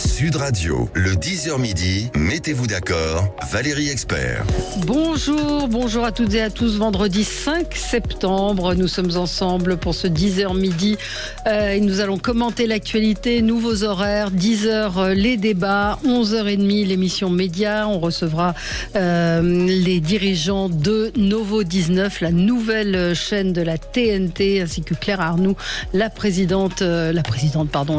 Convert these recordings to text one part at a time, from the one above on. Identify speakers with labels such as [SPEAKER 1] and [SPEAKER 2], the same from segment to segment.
[SPEAKER 1] Sud Radio, le 10h midi, mettez-vous d'accord, Valérie Expert.
[SPEAKER 2] Bonjour à toutes et à tous. Vendredi 5 septembre, nous sommes ensemble pour ce 10h midi. Et nous allons commenter l'actualité, nouveaux horaires, 10h les débats, 11h30 l'émission Média. On recevra les dirigeants de Novo 19, la nouvelle chaîne de la TNT, ainsi que Claire Arnoux,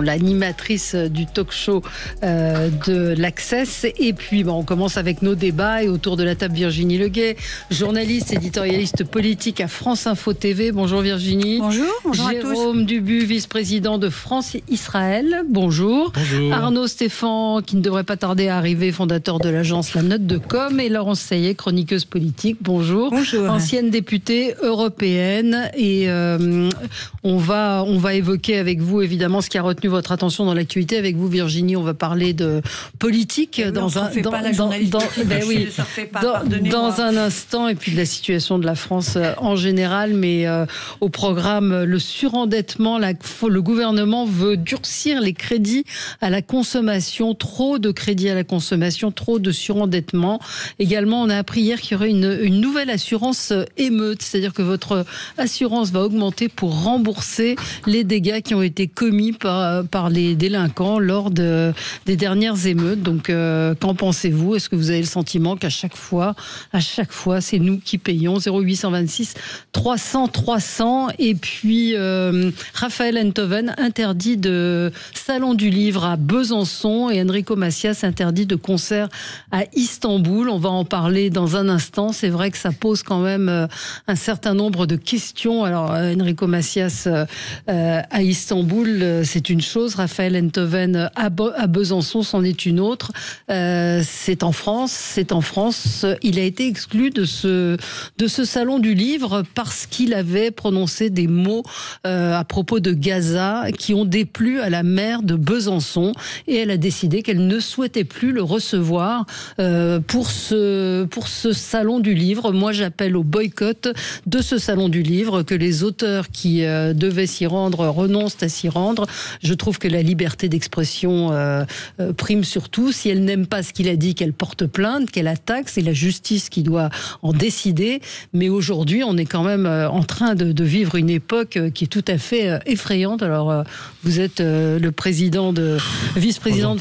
[SPEAKER 2] l'animatrice du talk show de l'Access. Et puis on commence avec nos débats et autour de la table Virginie Leguet, journaliste, éditorialiste politique à France Info TV. Bonjour Virginie.
[SPEAKER 3] Bonjour à tous.
[SPEAKER 2] Jérôme Dubu, vice-président de France-Israël. Bonjour. Arnaud Stéphane, qui ne devrait pas tarder à arriver, fondateur de l'agence La Note de Com, et Laurence Saillet, chroniqueuse politique. Bonjour. Ancienne députée européenne. Et on va évoquer avec vous évidemment ce qui a retenu votre attention dans l'actualité. Avec vous Virginie, on va parler de politique dans un instant, et puis de la situation de la France en général, mais au programme le surendettement. Le gouvernement veut durcir les crédits à la consommation, trop de crédits à la consommation, trop de surendettement. Également, on a appris hier qu'il y aurait une nouvelle assurance émeute, c'est-à-dire que votre assurance va augmenter pour rembourser les dégâts qui ont été commis par les délinquants lors des dernières émeutes. Donc, qu'en pensez-vous? Est-ce que vous avez le sentiment qu'à chaque fois, c'est nous qui payons? 0826 300 300. Et puis, Raphaël Enthoven interdit de salon du livre à Besançon et Enrico Macias interdit de concert à Istanbul. On va en parler dans un instant. C'est vrai que ça pose quand même un certain nombre de questions. Alors, Enrico Macias à Istanbul, c'est une chose. Raphaël Enthoven à Besançon, c'en est une autre. C'est en France. Il a été exclu de ce salon du livre parce qu'il avait prononcé des mots à propos de Gaza qui ont déplu à la maire de Besançon, et elle a décidé qu'elle ne souhaitait plus le recevoir pour ce salon du livre. Moi, j'appelle au boycott de ce salon du livre, que les auteurs qui devaient s'y rendre renoncent à s'y rendre. Je trouve que la liberté d'expression prime surtout. Si elle n'aime pas ce qu'il a dit, qu'elle porte plainte, qu'elle attaque, c'est la justice qui doit en décider. Mais aujourd'hui, on est quand même en train de vivre une époque qui est tout à fait effrayante. Alors, vous êtes vice-président de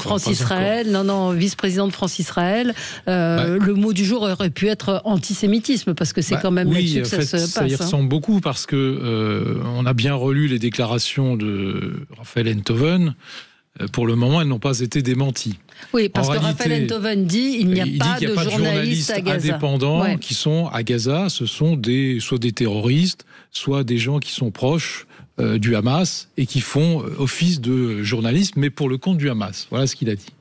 [SPEAKER 2] France-Israël. Vice-président de France-Israël. Le mot du jour aurait pu être antisémitisme, parce que c'est quand même là-dessus que ça se passe.
[SPEAKER 4] Ça y ressemble beaucoup, parce que on a bien relu les déclarations de Raphaël Enthoven. Pour le moment, elles n'ont pas été démenties.
[SPEAKER 2] Oui, parce que Raphaël Enthoven dit qu'il n'y a pas de journalistes à Gaza.
[SPEAKER 4] Indépendants qui sont à Gaza. Ce sont soit des terroristes, soit des gens qui sont proches du Hamas et qui font office de journalistes, mais pour le compte du Hamas. Voilà ce qu'il a dit.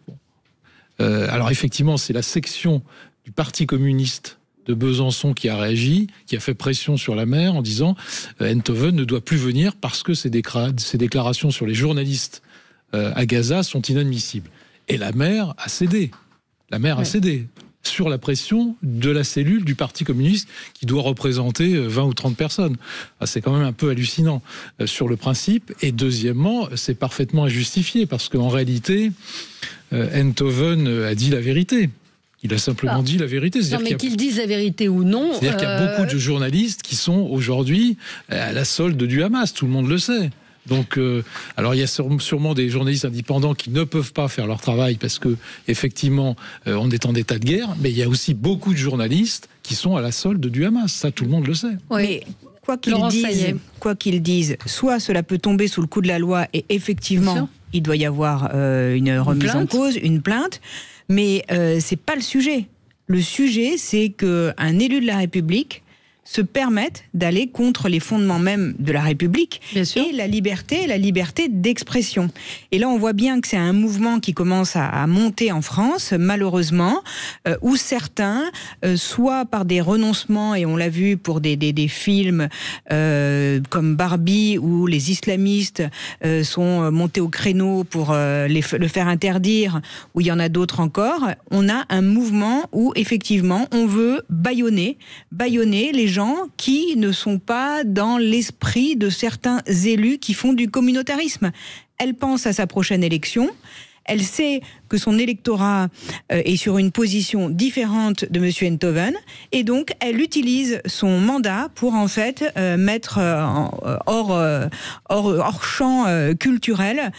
[SPEAKER 4] Alors effectivement, c'est la section du Parti communiste de Besançon qui a réagi, qui a fait pression sur la maire en disant Enthoven ne doit plus venir parce que ses déclarations sur les journalistes à Gaza sont inadmissibles. Et la maire a cédé. Sur la pression de la cellule du Parti communiste qui doit représenter 20 ou 30 personnes. C'est quand même un peu hallucinant sur le principe. Et deuxièmement, c'est parfaitement injustifié, parce qu'en réalité, Enthoven a dit la vérité. Il a simplement dit la vérité.
[SPEAKER 2] Qu'il dise la vérité ou non...
[SPEAKER 4] C'est-à-dire qu'il y a beaucoup de journalistes qui sont aujourd'hui à la solde du Hamas, tout le monde le sait. Donc, alors il y a sûrement des journalistes indépendants qui ne peuvent pas faire leur travail parce que effectivement, on est en état de guerre, mais il y a aussi beaucoup de journalistes qui sont à la solde du Hamas. Ça, tout le monde le sait.
[SPEAKER 3] Oui. Quoi qu'ils disent, soit cela peut tomber sous le coup de la loi et effectivement, il doit y avoir une remise en cause, une plainte, mais c'est pas le sujet. Le sujet, c'est qu'un élu de la République se permettent d'aller contre les fondements même de la République et la liberté d'expression. Et là, on voit bien que c'est un mouvement qui commence à monter en France, malheureusement, où certains, soit par des renoncements, et on l'a vu pour des films comme Barbie, où les islamistes sont montés au créneau pour le faire interdire, où il y en a d'autres encore, on a un mouvement où, effectivement, on veut bâillonner les gens qui ne sont pas dans l'esprit de certains élus qui font du communautarisme. Elle pense à sa prochaine élection. Elle sait que son électorat est sur une position différente de M. Enthoven, et donc elle utilise son mandat pour en fait mettre hors champ culturel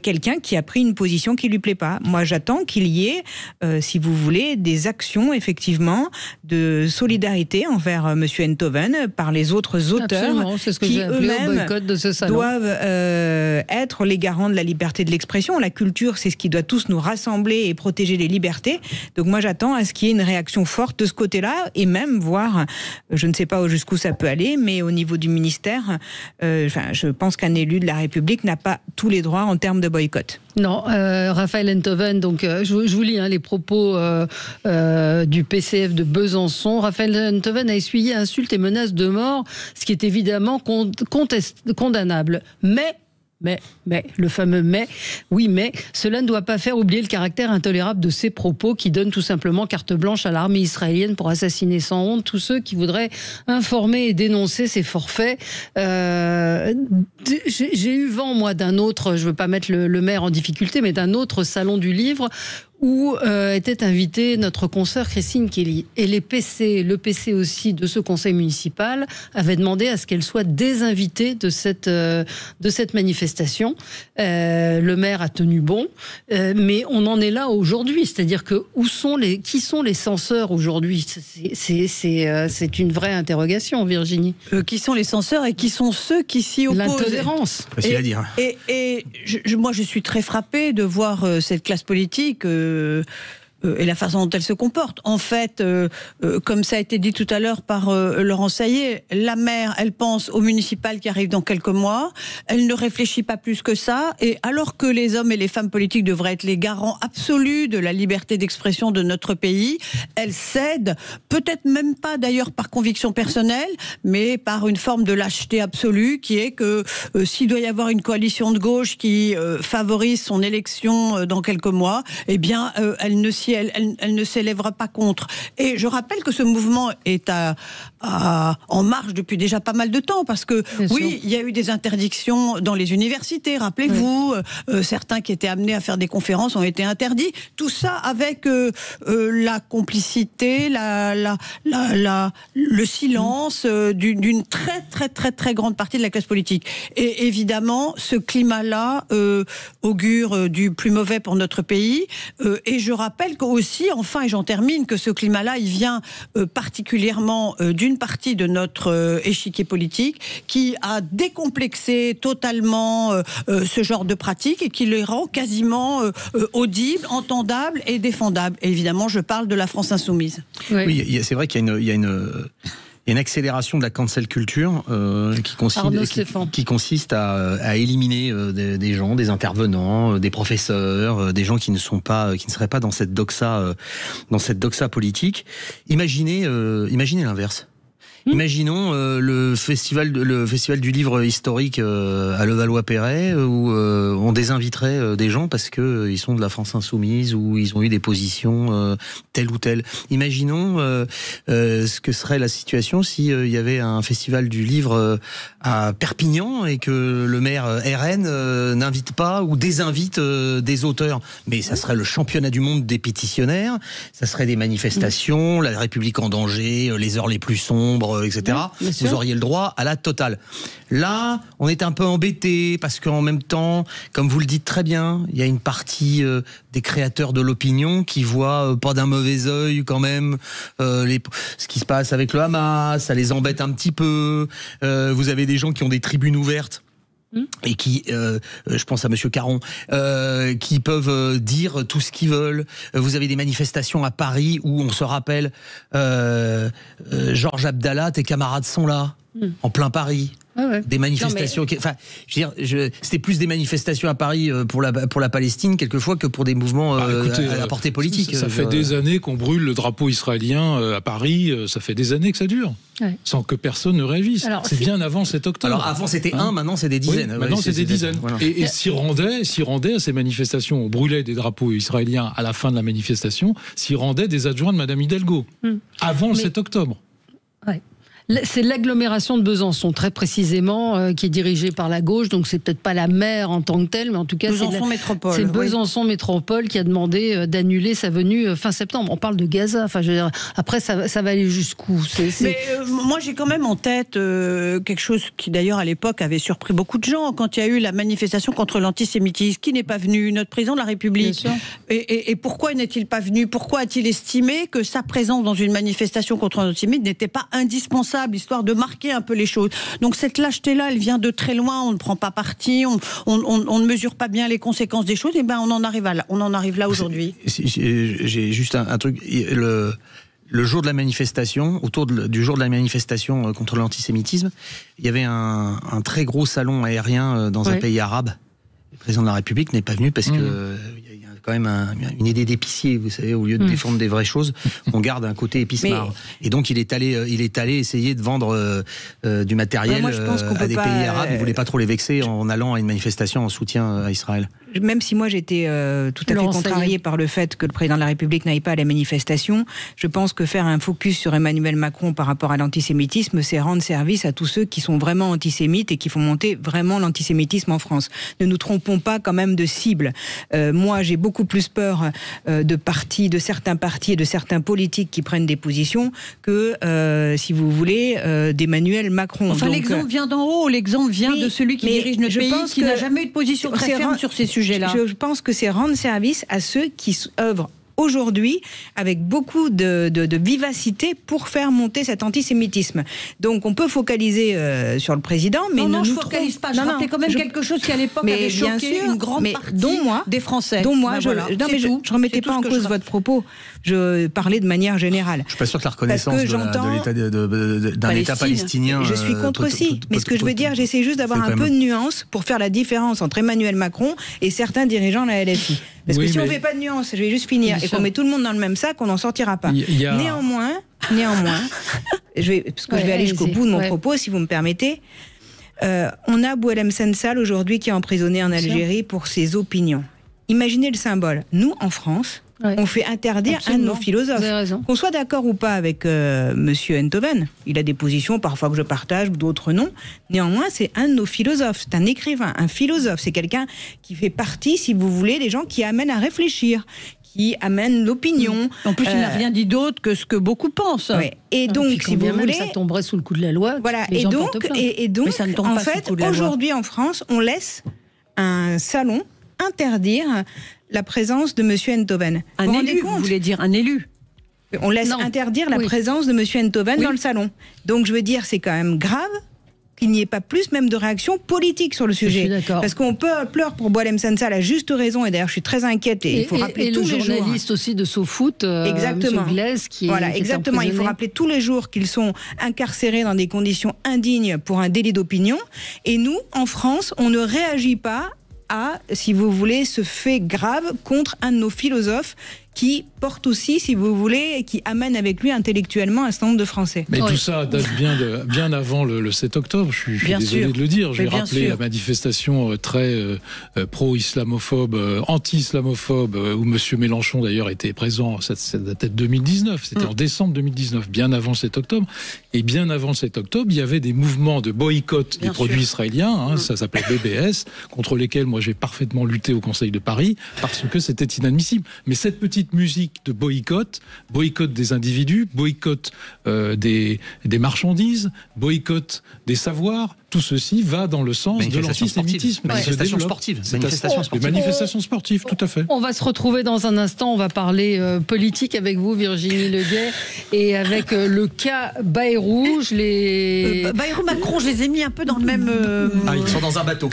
[SPEAKER 3] quelqu'un qui a pris une position qui lui plaît pas. Moi, j'attends qu'il y ait, si vous voulez, des actions effectivement de solidarité envers M. Enthoven par les autres auteurs qui eux-mêmes doivent être les garants de la liberté de l'expression. La culture, c'est ce qui doit tous nous rassembler et protéger les libertés. Donc moi, j'attends à ce qu'il y ait une réaction forte de ce côté-là, et même voir, je ne sais pas jusqu'où ça peut aller, mais au niveau du ministère, je pense qu'un élu de la République n'a pas tous les droits en termes de boycott.
[SPEAKER 2] Non, Raphaël Enthoven, donc je vous lis les propos du PCF de Besançon. Raphaël Enthoven a essuyé insultes et menaces de mort, ce qui est évidemment condamnable. Mais, le fameux mais, oui mais, cela ne doit pas faire oublier le caractère intolérable de ces propos qui donnent tout simplement carte blanche à l'armée israélienne pour assassiner sans honte tous ceux qui voudraient informer et dénoncer ces forfaits. J'ai eu vent, moi, d'un autre, je ne veux pas mettre le maire en difficulté, mais d'un autre salon du livre où était invitée notre consoeur Christine Kelly. Et le PC aussi de ce conseil municipal avait demandé à ce qu'elle soit désinvitée de cette manifestation. Le maire a tenu bon, mais on en est là aujourd'hui. C'est-à-dire que qui sont les censeurs aujourd'hui ? C'est une vraie interrogation, Virginie.
[SPEAKER 5] Qui sont les censeurs et qui sont ceux qui s'y opposent ?
[SPEAKER 2] L'intolérance.
[SPEAKER 6] Facile à dire.
[SPEAKER 5] Moi, je suis très frappée de voir cette classe politique et la façon dont elle se comporte. En fait, comme ça a été dit tout à l'heure par Laurent Saillet, la maire, elle pense au municipal qui arrive dans quelques mois, elle ne réfléchit pas plus que ça, et alors que les hommes et les femmes politiques devraient être les garants absolus de la liberté d'expression de notre pays, elle cède, peut-être même pas d'ailleurs par conviction personnelle, mais par une forme de lâcheté absolue, qui est que s'il doit y avoir une coalition de gauche qui favorise son élection dans quelques mois, eh bien, elle ne s'élèvera pas contre. Et je rappelle que ce mouvement est en marche depuis déjà pas mal de temps, parce que il y a eu des interdictions dans les universités, rappelez-vous, certains qui étaient amenés à faire des conférences ont été interdits. Tout ça avec la complicité, le silence d'une très très très très grande partie de la classe politique. Et évidemment, ce climat-là augure du plus mauvais pour notre pays. Et je rappelle aussi, enfin, et j'en termine, que ce climat-là, il vient particulièrement d'une partie de notre échiquier politique qui a décomplexé totalement ce genre de pratiques et qui les rend quasiment audibles, entendables et défendables. Et évidemment, je parle de la France insoumise.
[SPEAKER 6] Oui, c'est vrai qu'il y a une accélération de la cancel culture qui consiste à éliminer des gens, des intervenants, des professeurs, des gens qui ne seraient pas dans cette doxa politique. Imaginez l'inverse. Imaginons le festival du livre historique à Levallois-Perret où on désinviterait des gens parce que ils sont de la France insoumise ou ils ont eu des positions telles ou telles. Imaginons ce que serait la situation si il y avait un festival du livre à Perpignan et que le maire RN n'invite pas ou désinvite des auteurs. Mais ça serait le championnat du monde des pétitionnaires, ça serait des manifestations, la République en danger, les heures les plus sombres, etc. Vous auriez le droit à la totale. Là, on est un peu embêté parce qu'en même temps, comme vous le dites très bien, il y a une partie des créateurs de l'opinion qui voient pas d'un mauvais œil quand même ce qui se passe avec le Hamas, ça les embête un petit peu. Vous avez des gens qui ont des tribunes ouvertes et qui, je pense à Monsieur Caron, qui peuvent dire tout ce qu'ils veulent. Vous avez des manifestations à Paris où on se rappelle Georges Abdallah, tes camarades sont là, en plein Paris. Des manifestations. C'était plus des manifestations à Paris pour la Palestine quelquefois que pour des mouvements à portée politique.
[SPEAKER 4] Ça fait des années qu'on brûle le drapeau israélien à Paris. Ça fait des années que ça dure, sans que personne ne réagisse. C'est bien avant 7 octobre.
[SPEAKER 6] Alors avant c'était maintenant c'est des dizaines.
[SPEAKER 4] Maintenant c'est des dizaines. Voilà. Et s'y rendait à ces manifestations. On brûlait des drapeaux israéliens à la fin de la manifestation. S'y rendaient des adjoints de Madame Hidalgo avant le 7 octobre.
[SPEAKER 2] C'est l'agglomération de Besançon, très précisément, qui est dirigée par la gauche, donc c'est peut-être pas la maire en tant que telle, mais en tout cas
[SPEAKER 5] Besançon Métropole.
[SPEAKER 2] C'est Besançon Métropole qui a demandé d'annuler sa venue fin septembre. On parle de Gaza, enfin, je veux dire, après ça va aller jusqu'où?
[SPEAKER 5] Mais moi j'ai quand même en tête quelque chose qui d'ailleurs à l'époque avait surpris beaucoup de gens, quand il y a eu la manifestation contre l'antisémitisme. Qui n'est pas venu? Notre président de la République. Et pourquoi n'est-il pas venu? Pourquoi a-t-il estimé que sa présence dans une manifestation contre l'antisémitisme n'était pas indispensable, histoire de marquer un peu les choses? Donc cette lâcheté-là, elle vient de très loin, on ne prend pas parti, on ne mesure pas bien les conséquences des choses, et ben on en arrive là aujourd'hui.
[SPEAKER 6] J'ai juste un truc, le jour de la manifestation, du jour de la manifestation contre l'antisémitisme, il y avait un très gros salon aérien dans un pays arabe. Le président de la République n'est pas venu parce que il y a quand même une idée d'épicier, vous savez, au lieu de défendre des vraies choses, on garde un côté épice-marre. Et donc il est allé essayer de vendre du matériel à des pays arabes. Il voulait pas trop les vexer en allant à une manifestation en soutien à Israël.
[SPEAKER 3] Même si moi j'étais tout à fait contrariée par le fait que le président de la République n'aille pas à la manifestation, je pense que faire un focus sur Emmanuel Macron par rapport à l'antisémitisme, c'est rendre service à tous ceux qui sont vraiment antisémites et qui font monter vraiment l'antisémitisme en France. Ne nous trompons pas quand même de cible. Moi j'ai beaucoup plus peur de certains partis et de certains politiques qui prennent des positions que, si vous voulez, d'Emmanuel Macron.
[SPEAKER 5] Enfin, donc, l'exemple vient d'en haut, l'exemple vient de celui qui dirige notre pays, qui n'a jamais eu de position très ferme sur ces sujets.
[SPEAKER 3] Je pense que c'est rendre service à ceux qui œuvrent aujourd'hui avec beaucoup de vivacité pour faire monter cet antisémitisme. Donc on peut focaliser sur le président, mais
[SPEAKER 5] non, je ne focalise pas. Je rappelais quand même quelque chose qui à l'époque avait choqué une grande partie des Français.
[SPEAKER 3] Dont moi, je ne remettais pas en cause votre propos. Je parlais de manière générale.
[SPEAKER 6] Je ne suis pas sûr que la reconnaissance d'un État palestinien...
[SPEAKER 3] Je suis contre aussi. Mais ce que je veux dire, j'essaie juste d'avoir un peu de nuance pour faire la différence entre Emmanuel Macron et certains dirigeants de la LFI. Parce que si on ne fait pas de nuance, je vais juste finir, et qu'on met tout le monde dans le même sac, on n'en sortira pas. Néanmoins, je vais aller jusqu'au bout de mon propos, si vous me permettez. On a Boualem Sansal aujourd'hui qui est emprisonné en Algérie pour ses opinions. Imaginez le symbole. Nous, en France, on fait interdire un de nos philosophes. Qu'on soit d'accord ou pas avec Monsieur Enthoven, il a des positions parfois que je partage, d'autres non. Néanmoins, c'est un de nos philosophes. C'est un écrivain, un philosophe. C'est quelqu'un qui fait partie, si vous voulez, des gens qui amènent à réfléchir, qui amènent l'opinion.
[SPEAKER 5] En plus, il n'a rien dit d'autre que ce que beaucoup pensent.
[SPEAKER 3] Ouais. Et donc, si vous voulez,
[SPEAKER 2] ça tomberait sous le coup de la loi.
[SPEAKER 3] Voilà. Et donc,
[SPEAKER 5] ça ne tombe
[SPEAKER 3] en
[SPEAKER 5] pas
[SPEAKER 3] fait,
[SPEAKER 5] sous le coup de la loi.
[SPEAKER 3] aujourd'hui en France, on laisse un salon interdire la présence de M. Enthoven.
[SPEAKER 5] Un élu, vous voulez dire un élu?
[SPEAKER 3] On laisse interdire la présence de M. Enthoven dans le salon. Donc je veux dire, c'est quand même grave qu'il n'y ait pas plus même de réaction politique sur le sujet. Parce qu'on pleure pour Boualem Sansal à juste raison, et d'ailleurs je suis très inquiète, et il faut rappeler tous les jours...
[SPEAKER 2] Et le journaliste aussi de SoFoot,
[SPEAKER 3] exactement.
[SPEAKER 2] M. Glaise, qui
[SPEAKER 3] voilà,
[SPEAKER 2] est
[SPEAKER 3] exactement. Il faut rappeler tous les jours qu'ils sont incarcérés dans des conditions indignes pour un délit d'opinion, et nous, en France, on ne réagit pas à, si vous voulez, ce fait grave contre un de nos philosophes qui porte aussi, si vous voulez, et qui amène avec lui intellectuellement un certain nombre de Français.
[SPEAKER 4] Mais tout ça date bien avant le 7 octobre, je suis désolé de le dire. Je vais rappeler la manifestation très pro-islamophobe, anti-islamophobe, où M. Mélenchon d'ailleurs était présent, ça datait de 2019, c'était en décembre 2019, bien avant le 7 octobre. Et bien avant le 7 octobre, il y avait des mouvements de boycott des produits israéliens, ça s'appelait BBS, contre lesquels moi j'ai parfaitement lutté au Conseil de Paris, parce que c'était inadmissible. Mais cette petite musique de boycott des individus, boycott des marchandises, boycott des savoirs, tout ceci va dans le sens de l'antisémitisme.
[SPEAKER 6] Manifestations sportives.
[SPEAKER 4] Manifestations sportives, tout à fait.
[SPEAKER 2] On va se retrouver dans un instant, on va parler politique avec vous, Virginie Leguet, et avec le cas Bayrou.
[SPEAKER 5] Bayrou, Macron, je les ai mis un peu dans le même...
[SPEAKER 6] ils sont dans un bateau.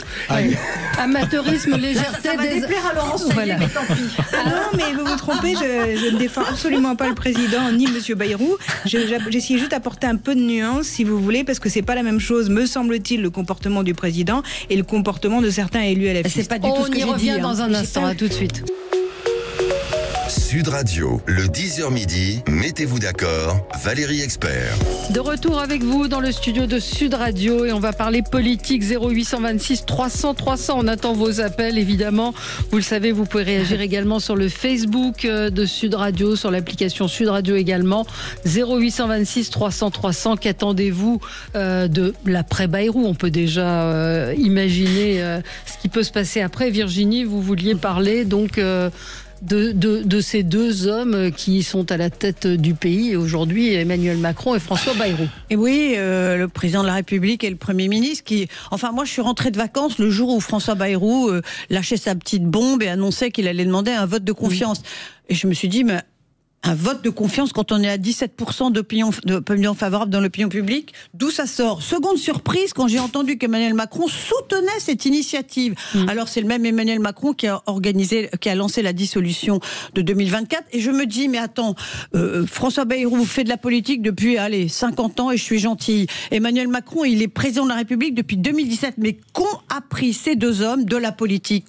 [SPEAKER 2] Amateurisme, légèreté...
[SPEAKER 5] Ça va déplaire à Laurence, mais tant pis.
[SPEAKER 3] Non, mais vous vous trompez, je ne défends absolument pas le président ni M. Bayrou. J'essaie juste d'apporter un peu de nuance, si vous voulez, parce que c'est pas la même chose, me semble-t-il, le comportement du président et le comportement de certains élus LFI.
[SPEAKER 2] C'est pas du tout ce que j'ai dit. On y revient dans un instant, à tout de suite.
[SPEAKER 1] Sud Radio, le 10h midi, mettez-vous d'accord, Valérie Expert.
[SPEAKER 2] De retour avec vous dans le studio de Sud Radio et on va parler politique. 0826 300 300. On attend vos appels évidemment. Vous le savez, vous pouvez réagir également sur le Facebook de Sud Radio, sur l'application Sud Radio également. 0826 300 300. Qu'attendez-vous de l'après-Bayrou? On peut déjà imaginer ce qui peut se passer après. Virginie, vous vouliez parler donc de ces deux hommes qui sont à la tête du pays aujourd'hui, Emmanuel Macron et François Bayrou.
[SPEAKER 5] Et oui, le président de la République et le Premier ministre qui... Enfin, moi, je suis rentrée de vacances le jour où François Bayrou lâchait sa petite bombe et annonçait qu'il allait demander un vote de confiance. Et je me suis dit, mais un vote de confiance quand on est à 17% d'opinion favorable dans l'opinion publique, d'où ça sort? Seconde surprise, quand j'ai entendu qu'Emmanuel Macron soutenait cette initiative. Alors c'est le même Emmanuel Macron qui a lancé la dissolution de 2024. Et je me dis, mais attends, François Bayrou fait de la politique depuis, 50 ans et je suis gentille. Emmanuel Macron, il est président de la République depuis 2017. Mais qu'ont appris ces deux hommes de la politique?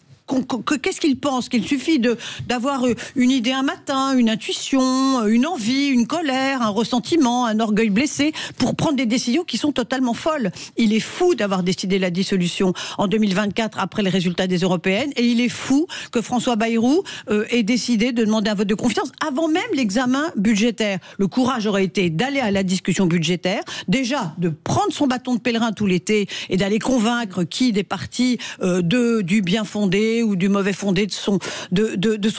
[SPEAKER 5] Qu'est-ce qu'ils pensent? Qu'il suffit d'avoir une idée un matin, une intuition, une envie, une colère, un ressentiment, un orgueil blessé pour prendre des décisions qui sont totalement folles. Il est fou d'avoir décidé la dissolution en 2024 après les résultats des européennes et il est fou que François Bayrou ait décidé de demander un vote de confiance avant même l'examen budgétaire. Le courage aurait été d'aller à la discussion budgétaire, déjà de prendre son bâton de pèlerin tout l'été et d'aller convaincre qui des partis du bien fondé ou du mauvais fondé de son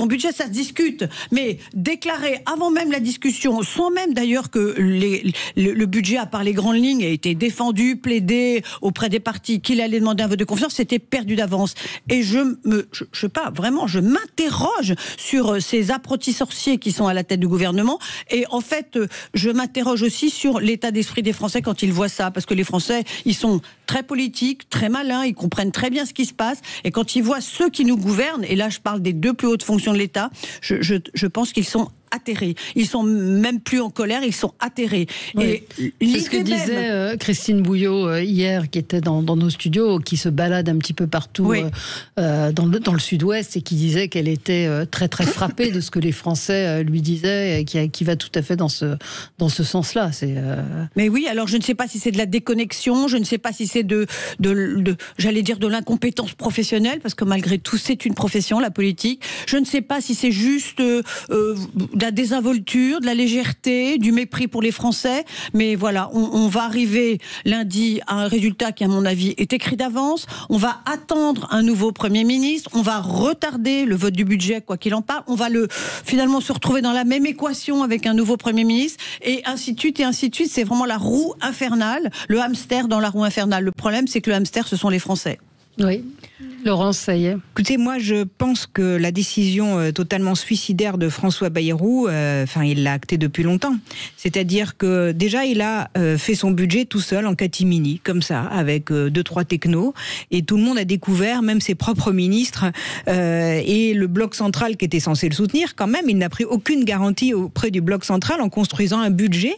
[SPEAKER 5] budget, ça se discute. Mais déclarer avant même la discussion, sans même d'ailleurs que le budget, à part les grandes lignes, ait été défendu, plaidé auprès des partis qu'il allait demander un vote de confiance, c'était perdu d'avance. Et je m'interroge sur ces apprentis sorciers qui sont à la tête du gouvernement. Et en fait, je m'interroge aussi sur l'état d'esprit des Français quand ils voient ça. Parce que les Français, ils sont très politiques, très malins, ils comprennent très bien ce qui se passe. Et quand ils voient ceux qui nous gouvernent, et là je parle des deux plus hautes fonctions de l'État, je pense qu'ils sont atterrés. Ils sont même plus en colère, ils sont atterrés.
[SPEAKER 2] Oui. Et c'est ce que disait Christine Bouillot hier, qui était dans nos studios, qui se balade un petit peu partout dans le sud-ouest et qui disait qu'elle était très très frappée de ce que les Français lui disaient, et qui va tout à fait dans ce sens-là.
[SPEAKER 5] Mais oui, alors je ne sais pas si c'est de la déconnexion, je ne sais pas si c'est j'allais dire de l'incompétence professionnelle, parce que malgré tout c'est une profession, la politique. Je ne sais pas si c'est juste de la désinvolture, de la légèreté, du mépris pour les Français. Mais voilà, on va arriver lundi à un résultat qui, à mon avis, est écrit d'avance. On va attendre un nouveau Premier ministre. On va retarder le vote du budget, quoi qu'il en parle. On va finalement se retrouver dans la même équation avec un nouveau Premier ministre. Et ainsi de suite, et ainsi de suite. C'est vraiment la roue infernale, le hamster dans la roue infernale. Le problème, c'est que le hamster, ce sont les Français.
[SPEAKER 2] Oui. Laurence, ça y est.
[SPEAKER 3] Écoutez, moi je pense que la décision totalement suicidaire de François Bayrou, il l'a actée depuis longtemps. C'est-à-dire que déjà il a fait son budget tout seul en catimini, comme ça, avec 2-3 technos, et tout le monde a découvert, même ses propres ministres et le bloc central qui était censé le soutenir, quand même, il n'a pris aucune garantie auprès du bloc central en construisant un budget.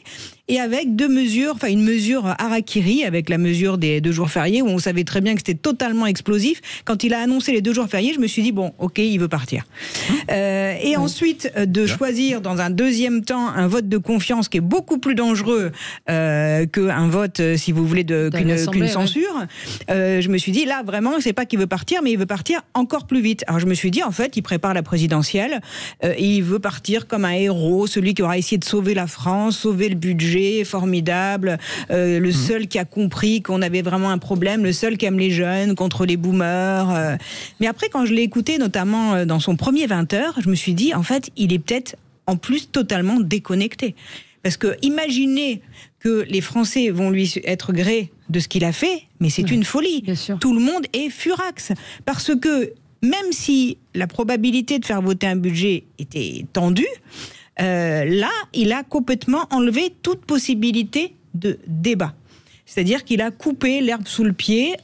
[SPEAKER 3] Et avec deux mesures, une mesure harakiri, avec la mesure des 2 jours fériés, où on savait très bien que c'était totalement explosif. Quand il a annoncé les 2 jours fériés, je me suis dit, bon, ok, il veut partir. Et ensuite, de choisir dans un deuxième temps un vote de confiance qui est beaucoup plus dangereux qu'un vote, si vous voulez, qu'une censure. Je me suis dit, là, vraiment, c'est pas qu'il veut partir, mais il veut partir encore plus vite. Alors je me suis dit, en fait, il prépare la présidentielle, et il veut partir comme un héros, celui qui aura essayé de sauver la France, sauver le budget, formidable, le seul qui a compris qu'on avait vraiment un problème, le seul qui aime les jeunes contre les boomers. Mais après, quand je l'ai écouté, notamment dans son premier 20h, je me suis dit, en fait, il est peut-être en plus totalement déconnecté. Parce que imaginez que les Français vont lui être gré de ce qu'il a fait, mais c'est une folie. Tout le monde est furax. Parce que même si la probabilité de faire voter un budget était tendue, là, il a complètement enlevé toute possibilité de débat. C'est-à-dire qu'il a coupé l'herbe sous le pied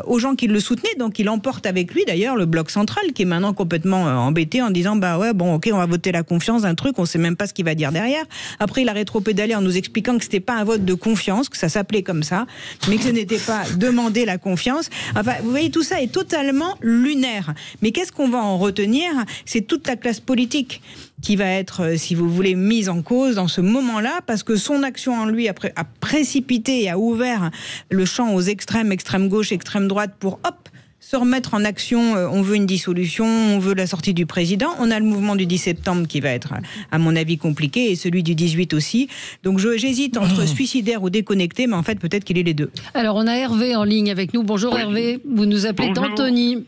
[SPEAKER 3] aux gens qui le soutenaient. Donc il emporte avec lui d'ailleurs le bloc central qui est maintenant complètement embêté en disant ok, on va voter la confiance d'un truc, on sait même pas ce qu'il va dire derrière. Après il a rétropédalé en nous expliquant que c'était pas un vote de confiance, que ça s'appelait comme ça, mais que ce n'était pas demander la confiance. Enfin, vous voyez, tout ça est totalement lunaire. Mais qu'est-ce qu'on va en retenir? C'est toute la classe politique qui va être, si vous voulez, mise en cause dans ce moment-là, parce que son action en lui a précipité et a ouvert le champ aux extrêmes, extrême gauche, extrême droite, pour se remettre en action. On veut une dissolution, on veut la sortie du président. On a le mouvement du 10 septembre qui va être, à mon avis, compliqué, et celui du 18 aussi. Donc j'hésite entre suicidaire ou déconnecté, mais en fait, peut-être qu'il est les deux.
[SPEAKER 2] Alors, on a Hervé en ligne avec nous. Bonjour Hervé, vous nous appelez d'Antony.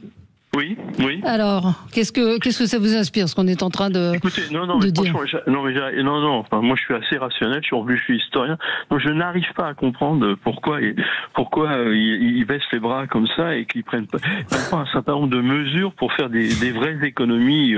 [SPEAKER 7] Oui.
[SPEAKER 2] Alors, qu'est-ce que ça vous inspire, ce qu'on est en train de
[SPEAKER 7] Écoutez,
[SPEAKER 2] dire?
[SPEAKER 7] Enfin, moi, je suis assez rationnel. Je suis historien, donc je n'arrive pas à comprendre pourquoi ils baissent les bras comme ça et qu'ils prennent pas un certain nombre de mesures pour faire des vraies économies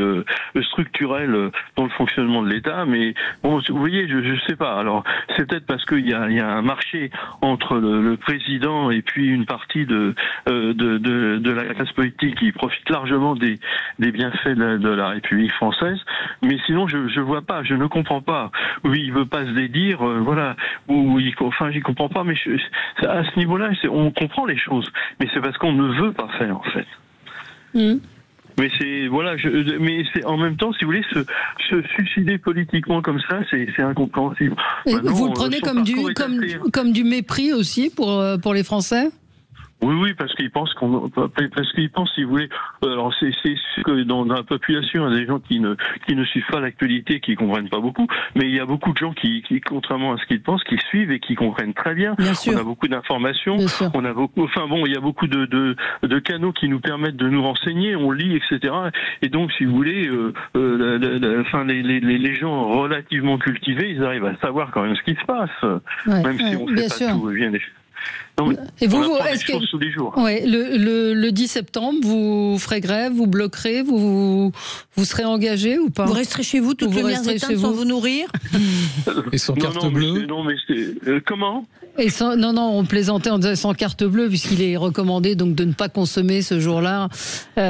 [SPEAKER 7] structurelles dans le fonctionnement de l'État. Mais bon, vous voyez, je sais pas. Alors, c'est peut-être parce qu'il y a un marché entre le président et puis une partie de la classe politique qui profite largement des bienfaits de la République française, mais sinon je vois pas, je ne comprends pas. Oui, il veut pas se dédire, voilà. J'y comprends pas, mais à ce niveau-là, on comprend les choses, mais c'est parce qu'on ne veut pas faire en fait. Mais c'est en même temps, si vous voulez, se suicider politiquement comme ça, c'est incompréhensible.
[SPEAKER 2] Vous le prenez comme du mépris aussi pour les Français?
[SPEAKER 7] Oui, parce qu'ils pensent si vous voulez, alors c'est que dans la population, il y a des gens qui ne suivent pas l'actualité, qui comprennent pas beaucoup, mais il y a beaucoup de gens qui contrairement à ce qu'ils pensent, qui suivent et qui comprennent très bien. On a beaucoup d'informations, il y a beaucoup de canaux qui nous permettent de nous renseigner, on lit, etc. Et donc, si vous voulez, les gens relativement cultivés, ils arrivent à savoir quand même ce qui se passe, même si on ne sait pas tout. Donc,
[SPEAKER 2] et vous,
[SPEAKER 7] est-ce que tous les jours.
[SPEAKER 2] Ouais, le 10 septembre, vous ferez grève, vous bloquerez, vous serez engagé ou pas?
[SPEAKER 5] Vous resterez chez vous, toutes lumières éteintes, sans vous nourrir?
[SPEAKER 4] Et sans carte bleue?
[SPEAKER 7] Comment?
[SPEAKER 2] On plaisantait en disant sans carte bleue, puisqu'il est recommandé donc de ne pas consommer ce jour-là.
[SPEAKER 7] Moi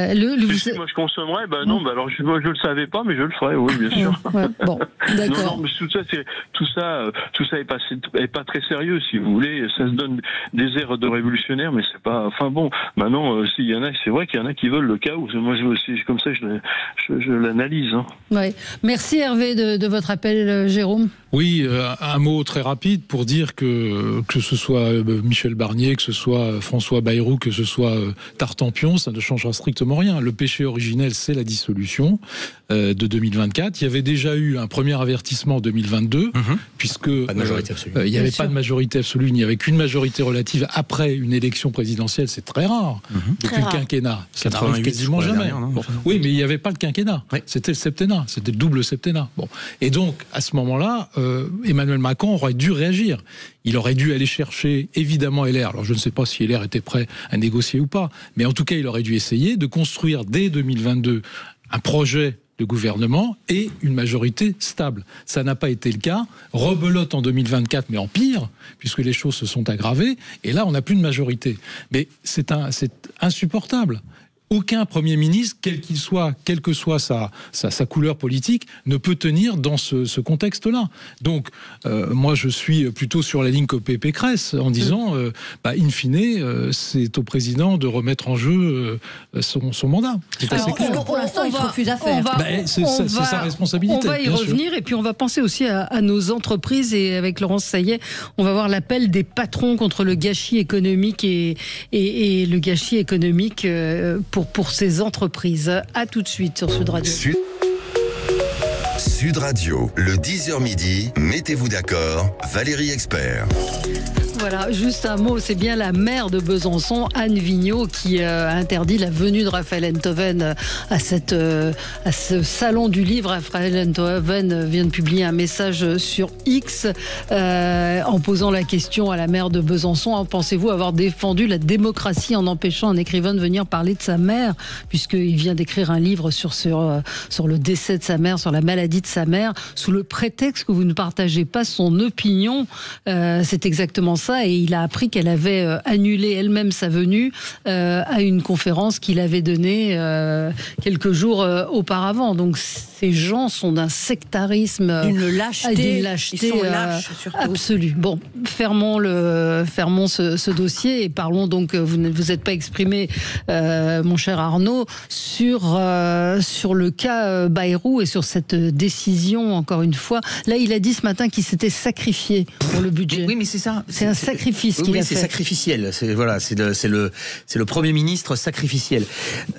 [SPEAKER 7] je consommerais, alors je le savais pas, mais je le ferais, oui, bien sûr.
[SPEAKER 2] Bon, d'accord.
[SPEAKER 7] Non, mais tout ça est pas très sérieux, si vous voulez. Ça se donne des airs de révolutionnaire, mais c'est pas. Enfin bon, maintenant, s'il y en a, c'est vrai qu'il y en a qui veulent le chaos. Moi, c'est comme ça, je l'analyse.
[SPEAKER 2] Ouais. Merci Hervé de votre appel, Jérôme.
[SPEAKER 4] Oui, un mot très rapide pour dire que ce soit Michel Barnier, que ce soit François Bayrou, que ce soit Tartampion, ça ne changera strictement rien. Le péché originel, c'est la dissolution de 2024. Il y avait déjà eu un premier avertissement en 2022, puisque il n'y avait pas de majorité absolue, il n'y avait qu'une majorité relative après une élection présidentielle, c'est très rare. Depuis le quinquennat, ça n'arrive quasiment jamais. Oui, mais il n'y avait pas le quinquennat, c'était le septennat, c'était le double septennat. Bon. Et donc, à ce moment-là, Emmanuel Macron aurait dû réagir. Il aurait dû aller chercher, évidemment, LR. Alors, je ne sais pas si LR était prêt à négocier ou pas, mais en tout cas, il aurait dû essayer de construire dès 2022 un projet de gouvernement et une majorité stable. Ça n'a pas été le cas. Rebelote en 2024, mais en pire, puisque les choses se sont aggravées. Et là, on n'a plus de majorité. Mais c'est insupportable. Aucun Premier ministre, quel qu'il soit, quelle que soit sa couleur politique, ne peut tenir dans ce contexte-là. Donc, moi, je suis plutôt sur la ligne que Pécresse, en disant, in fine, c'est au président de remettre en jeu son mandat. C'est assez clair.
[SPEAKER 5] Pour l'instant, il refuse à faire.
[SPEAKER 4] C'est sa responsabilité.
[SPEAKER 2] On va y revenir, et puis on va penser aussi à nos entreprises, et avec Laurence Saillet, on va voir l'appel des patrons contre le gâchis économique et le gâchis économique pour ces entreprises. À tout de suite sur Sud Radio.
[SPEAKER 1] Sud Radio, le 10h midi, mettez-vous d'accord, Valérie Expert.
[SPEAKER 2] Voilà, juste un mot, c'est bien la maire de Besançon, Anne Vigneault, qui a interdit la venue de Raphaël Enthoven à ce salon du livre. Raphaël Enthoven vient de publier un message sur X en posant la question à la maire de Besançon: pensez-vous avoir défendu la démocratie en empêchant un écrivain de venir parler de sa mère, puisqu'il vient d'écrire un livre sur le décès de sa mère, sur la maladie de sa mère, sous le prétexte que vous ne partagez pas son opinion. C'est exactement ça. ça et il a appris qu'elle avait annulé elle-même sa venue à une conférence qu'il avait donnée quelques jours auparavant. Donc ces gens sont d'un sectarisme,
[SPEAKER 5] d'une lâcheté, ils sont lâches,
[SPEAKER 2] absolue. Bon, fermons ce dossier et parlons donc. Vous ne vous êtes pas exprimé, mon cher Arnaud, sur le cas Bayrou et sur cette décision. Encore une fois, là, il a dit ce matin qu'il s'était sacrifié pour le budget.
[SPEAKER 6] Oui, mais c'est ça.
[SPEAKER 2] C'est un sacrifice qu'il a fait.
[SPEAKER 6] C'est sacrificiel. C'est le Premier ministre sacrificiel.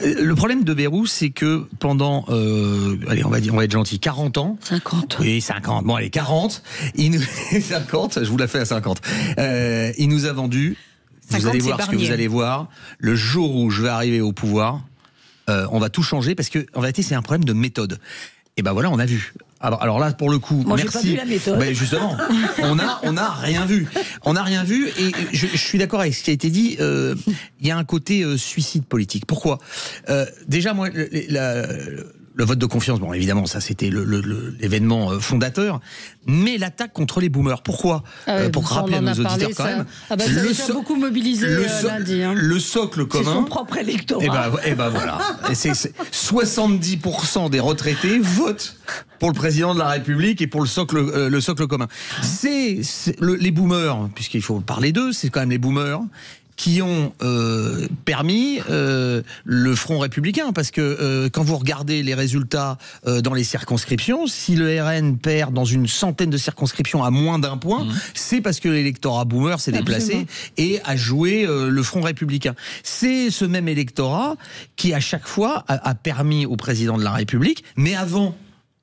[SPEAKER 6] Le problème de Bayrou, c'est que pendant, allez, on va être gentil, 40 ans.
[SPEAKER 5] 50.
[SPEAKER 6] Oui, 50. Bon, allez, 40. 50, je vous la fais à 50. Il nous a vendu. Vous allez voir ce que vous allez voir. Le jour où je vais arriver au pouvoir, on va tout changer parce que, en réalité, c'est un problème de méthode. Et ben voilà, on a vu. Alors là, pour le coup,
[SPEAKER 5] moi,
[SPEAKER 6] merci.
[SPEAKER 5] J'ai pas vu la méthode.
[SPEAKER 6] Ben justement, on a rien vu. On n'a rien vu et je suis d'accord avec ce qui a été dit. Il y a un côté suicide politique. Pourquoi ? Déjà, moi, le vote de confiance, bon, évidemment, ça c'était l'événement fondateur, mais l'attaque contre les boomers. Pourquoi ? Pour rappeler à nos auditeurs quand même.
[SPEAKER 2] Ça a beaucoup mobilisé lundi.
[SPEAKER 6] Le socle commun.
[SPEAKER 5] C'est son propre électorat.
[SPEAKER 6] Et ben voilà. Et c'est 70% des retraités votent pour le président de la République et pour le socle commun. Les boomers, puisqu'il faut parler d'eux, c'est quand même les boomers qui ont permis le Front républicain, parce que quand vous regardez les résultats dans les circonscriptions, si le RN perd dans une centaine de circonscriptions à moins d'un point, c'est parce que l'électorat boomer s'est déplacé et a joué le Front républicain. C'est ce même électorat qui à chaque fois a permis au président de la République, mais avant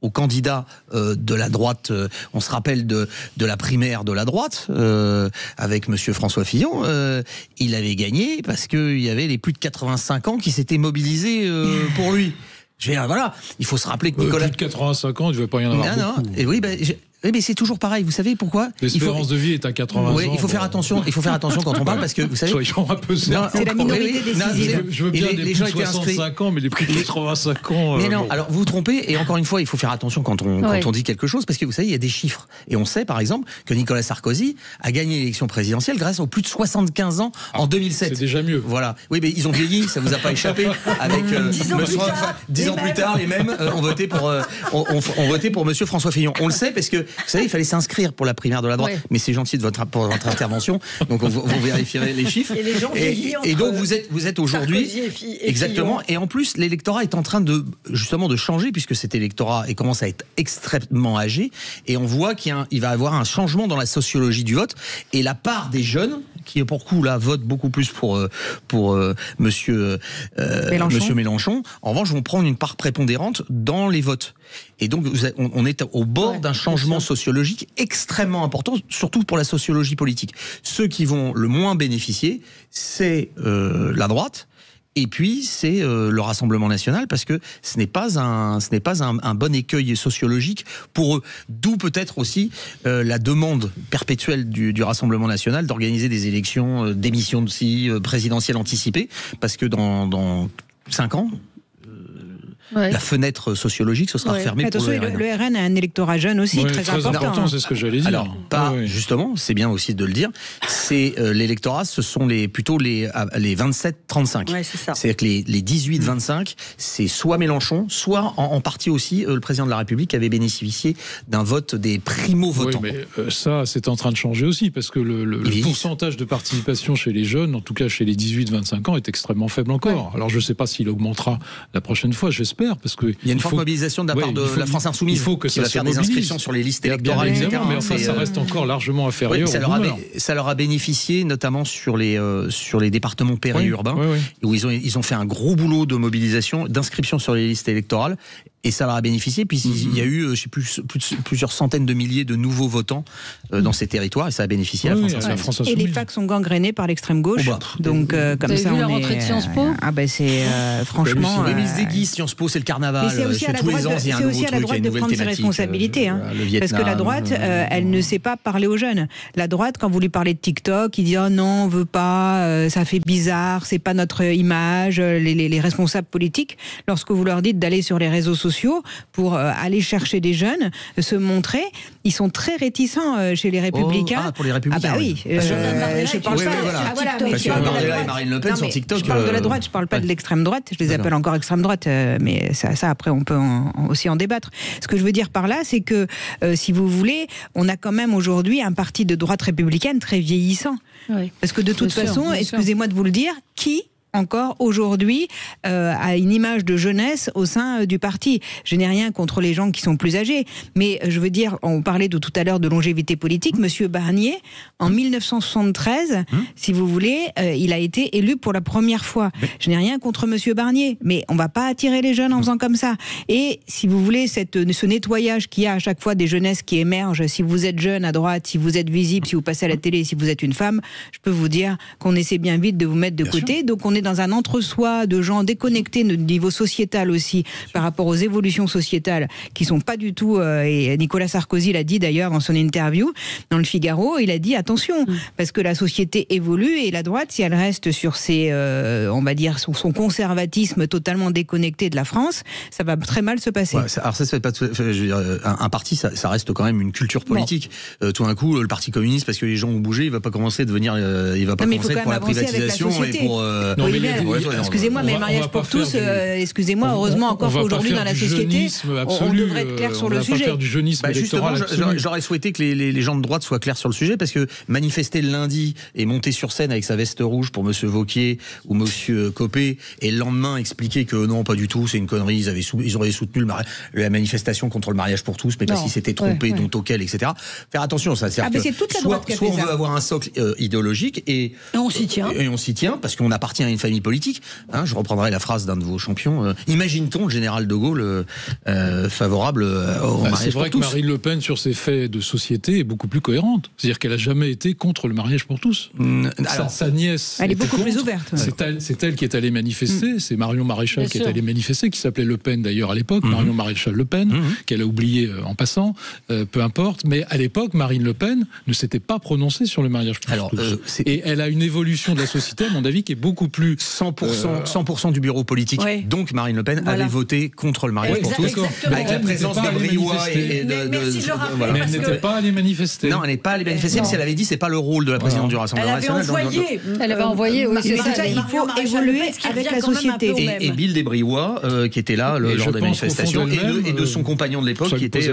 [SPEAKER 6] aux candidats de la droite, on se rappelle de la primaire de la droite, avec monsieur François Fillon, il avait gagné parce qu'il y avait les plus de 85 ans qui s'étaient mobilisés pour lui. Je veux dire, voilà, il faut se rappeler que Nicolas...
[SPEAKER 4] Plus de 85 ans, il ne devait pas y en avoir beaucoup.
[SPEAKER 6] Non, et oui, mais c'est toujours pareil. Vous savez pourquoi ?
[SPEAKER 4] L'espérance de vie est à 80 ans.
[SPEAKER 6] Oui, il faut faire attention. Il faut faire attention quand on parle parce que vous savez.
[SPEAKER 4] Soyons un peu sérieux.
[SPEAKER 3] C'est la minorité décisive.
[SPEAKER 4] Je veux bien les plus de 65 ans, mais les plus de 85 ans.
[SPEAKER 6] Mais non. Alors vous vous trompez. Et encore une fois, il faut faire attention quand on dit quelque chose parce que vous savez, il y a des chiffres. Et on sait par exemple que Nicolas Sarkozy a gagné l'élection présidentielle grâce aux plus de 75 on 2007.
[SPEAKER 4] C'est déjà mieux.
[SPEAKER 6] Voilà. Oui, mais ils ont vieilli. Ça vous a pas échappé. Avec 10 ans plus tard, les mêmes ont voté pour monsieur François Fillon. On le sait parce que vous savez, il fallait s'inscrire pour la primaire de la droite. Mais c'est gentil pour votre intervention. Donc vous vérifierez les chiffres.
[SPEAKER 5] Et les gens
[SPEAKER 6] et donc vous êtes aujourd'hui exactement. Et en plus, l'électorat est en train de changer puisque cet électorat commence à être extrêmement âgé. Et on voit qu'il va y avoir un changement dans la sociologie du vote. Et la part des jeunes qui pour coup là votent beaucoup plus pour monsieur Mélenchon, en revanche vont prendre une part prépondérante dans les votes. Et donc on est au bord d'un changement sociologique extrêmement important, surtout pour la sociologie politique. Ceux qui vont le moins bénéficier, c'est la droite. Et puis c'est le Rassemblement national parce que ce n'est pas un bon écueil sociologique pour eux. D'où peut-être aussi la demande perpétuelle du Rassemblement national d'organiser des élections d'émissions aussi présidentielles anticipées parce que dans 5 ans. La fenêtre sociologique, ce sera refermée pour le RN.
[SPEAKER 3] Le RN a un électorat jeune aussi, très important.
[SPEAKER 4] C'est ce que j'allais dire.
[SPEAKER 6] Alors, justement, c'est bien aussi de le dire, c'est l'électorat, ce sont plutôt les 27-35.
[SPEAKER 5] Ouais, c'est ça.
[SPEAKER 6] C'est-à-dire que les 18-25, c'est soit Mélenchon, soit en partie aussi le président de la République qui avait bénéficié d'un vote des primo-votants.
[SPEAKER 4] Oui, mais ça, c'est en train de changer aussi, parce que le pourcentage de participation chez les jeunes, en tout cas chez les 18-25 ans, est extrêmement faible encore. Alors, je ne sais pas s'il augmentera la prochaine fois, j'espère. Parce que
[SPEAKER 6] il y a une forte mobilisation de la part de la France Insoumise.
[SPEAKER 4] Il faut que
[SPEAKER 6] ça va faire des inscriptions sur les listes électorales, etc.
[SPEAKER 4] Mais enfin, ça reste encore largement inférieur.
[SPEAKER 6] Ça leur a bénéficié, notamment sur les départements périurbains, où ils ont fait un gros boulot de mobilisation, d'inscription sur les listes électorales. Et ça leur a bénéficié, puis il y a eu, je sais plus, plusieurs centaines de milliers de nouveaux votants dans ces territoires, et ça a bénéficié à la France Insoumise.
[SPEAKER 3] Et les facs sont gangrénés par l'extrême gauche. Donc, comme ça,
[SPEAKER 2] on vu la rentrée de Sciences Po ?
[SPEAKER 3] C'est franchement.
[SPEAKER 6] Mais ils se déguisent, Sciences Po, c'est le carnaval.
[SPEAKER 3] C'est aussi à la droite de prendre ses responsabilités. Parce que la droite, elle ne sait pas parler aux jeunes. La droite, quand vous lui parlez de TikTok, il dit oh non, on veut pas, ça fait bizarre, c'est pas notre image. Les responsables politiques, lorsque vous leur dites d'aller sur les réseaux sociaux, sociaux pour aller chercher des jeunes, se montrer. Ils sont très réticents chez les Républicains.
[SPEAKER 6] Pour les Républicains.
[SPEAKER 3] Ah bah oui. Je parle pas.
[SPEAKER 6] Parce que Bardella et Marine Le Pen sur TikTok.
[SPEAKER 3] Je parle de la droite, je parle pas de l'extrême droite. Je les appelle encore extrême droite, mais ça après on peut aussi en débattre. Ce que je veux dire par là, c'est que si vous voulez, on a quand même aujourd'hui un parti de droite républicaine très vieillissant. Oui. Parce que de toute façon, excusez-moi de vous le dire, qui encore aujourd'hui a une image de jeunesse au sein du parti. Je n'ai rien contre les gens qui sont plus âgés, mais je veux dire, on parlait tout à l'heure de longévité politique, Monsieur Barnier, en 1973, si vous voulez, il a été élu pour la première fois. Je n'ai rien contre Monsieur Barnier, mais on va pas attirer les jeunes en faisant comme ça. Et si vous voulez, ce nettoyage qu'il y a à chaque fois des jeunesses qui émergent, si vous êtes jeune à droite, si vous êtes visible, si vous passez à la télé, si vous êtes une femme, je peux vous dire qu'on essaie bien vite de vous mettre de côté. Donc on est dans un entre-soi de gens déconnectés de niveau sociétal aussi par rapport aux évolutions sociétales qui sont pas du tout, et Nicolas Sarkozy l'a dit d'ailleurs dans son interview dans le Figaro, il a dit attention, parce que la société évolue et la droite, si elle reste sur ses, on va dire, son conservatisme totalement déconnecté de la France, ça va très mal se passer.
[SPEAKER 6] Ouais, alors ça se fait pas, je veux dire, un parti, ça reste quand même une culture politique. Tout d'un coup, le Parti communiste, parce que les gens ont bougé, il va pas commencer à devenir, il va pas commencer pour la privatisation et pour. Excusez-moi, mais le mariage pour tous, excusez-moi, heureusement encore qu'aujourd'hui dans la société, on devrait être clair sur le sujet.
[SPEAKER 4] Faire du jeunisme
[SPEAKER 6] justement, j'aurais souhaité que les gens de droite soient clairs sur le sujet, parce que manifester le lundi et monter sur scène avec sa veste rouge pour Monsieur Wauquiez ou Monsieur Copé, et le lendemain expliquer que non, pas du tout, c'est une connerie, ils auraient soutenu la manifestation contre le mariage pour tous, mais parce qu'ils s'étaient trompés, dont auquel, etc. Faire attention, ça sert
[SPEAKER 3] c'est toute la droite qui a fait
[SPEAKER 6] soit on veut avoir un socle idéologique et
[SPEAKER 5] on s'y tient.
[SPEAKER 6] Et on s'y tient parce qu'on appartient à une famille politique. Je reprendrai la phrase d'un de vos champions. Imagine-t-on le général de Gaulle favorable au mariage pour tous ?
[SPEAKER 4] C'est vrai que Marine Le Pen, sur ses faits de société, est beaucoup plus cohérente. C'est-à-dire qu'elle n'a jamais été contre le mariage pour tous. Sa nièce.
[SPEAKER 3] Elle est beaucoup plus ouverte.
[SPEAKER 4] C'est elle qui est allée manifester. C'est Marion Maréchal qui est allée manifester, qui s'appelait Le Pen d'ailleurs à l'époque. Marion Maréchal Le Pen, qu'elle a oublié en passant. Peu importe. Mais à l'époque, Marine Le Pen ne s'était pas prononcée sur le mariage pour tous. Et elle a une évolution de la société, à mon avis, qui est beaucoup plus
[SPEAKER 6] 100% du bureau politique, donc Marine Le Pen avait voté contre le mariage pour tous, avec la présence des Briois
[SPEAKER 4] mais elle n'était pas allée manifester.
[SPEAKER 6] Non, elle n'est pas allée manifester, parce qu'elle avait dit c'est pas le rôle de la présidente du Rassemblement national.
[SPEAKER 2] Elle avait envoyé, oui, c'est ça.
[SPEAKER 3] Il faut évoluer avec la société.
[SPEAKER 6] Et Bill des Briois, qui était là lors des manifestations, et de son compagnon de l'époque, qui était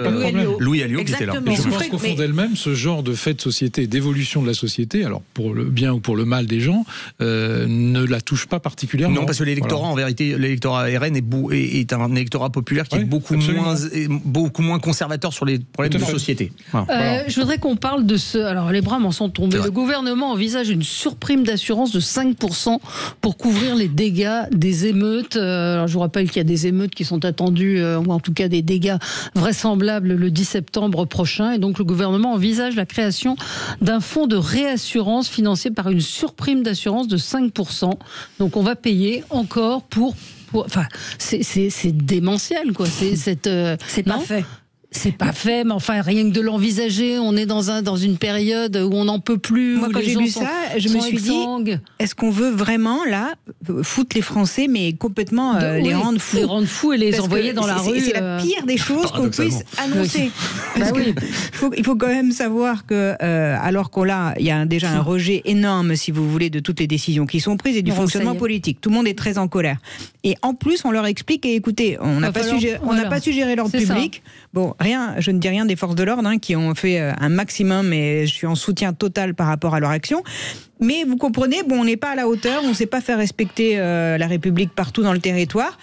[SPEAKER 6] Louis Alliot, qui était là.
[SPEAKER 4] Je pense qu'au fond d'elle-même, ce genre de fait de société, d'évolution de la société, alors pour le bien ou pour le mal des gens, ne la touche pas particulièrement.
[SPEAKER 6] Non, parce que l'électorat, en vérité, l'électorat RN est un électorat populaire qui est beaucoup moins conservateur sur les problèmes de société.
[SPEAKER 2] Je voudrais qu'on parle de ce... Alors, les bras m'en sont tombés. Le gouvernement envisage une surprime d'assurance de 5% pour couvrir les dégâts des émeutes. Alors, je vous rappelle qu'il y a des émeutes qui sont attendues, ou en tout cas des dégâts vraisemblables le 10 septembre prochain. Et donc, le gouvernement envisage la création d'un fonds de réassurance financé par une surprime d'assurance de 5%. Donc, on va payer encore pour enfin, c'est démentiel, quoi. C'est pas fait. C'est pas fait, mais enfin, rien que de l'envisager, on est dans une période où on n'en peut plus.
[SPEAKER 3] Moi, quand j'ai lu ça, je me suis dit, est-ce qu'on veut vraiment, là, foutre les Français, mais complètement les rendre fous ?
[SPEAKER 2] Les rendre fous et les envoyer dans la rue.
[SPEAKER 3] C'est la pire des choses qu'on puisse annoncer. Parce que il faut quand même savoir que, alors il y a déjà un rejet énorme, si vous voulez, de toutes les décisions qui sont prises et du fonctionnement politique. Tout le monde est très en colère. Et en plus, on leur explique, et écoutez, on n'a pas su gérer l'ordre public. Bon, je ne dis rien des forces de l'ordre qui ont fait un maximum, et je suis en soutien total par rapport à leur action. Mais vous comprenez, on n'est pas à la hauteur, on ne sait pas faire respecter la République partout dans le territoire,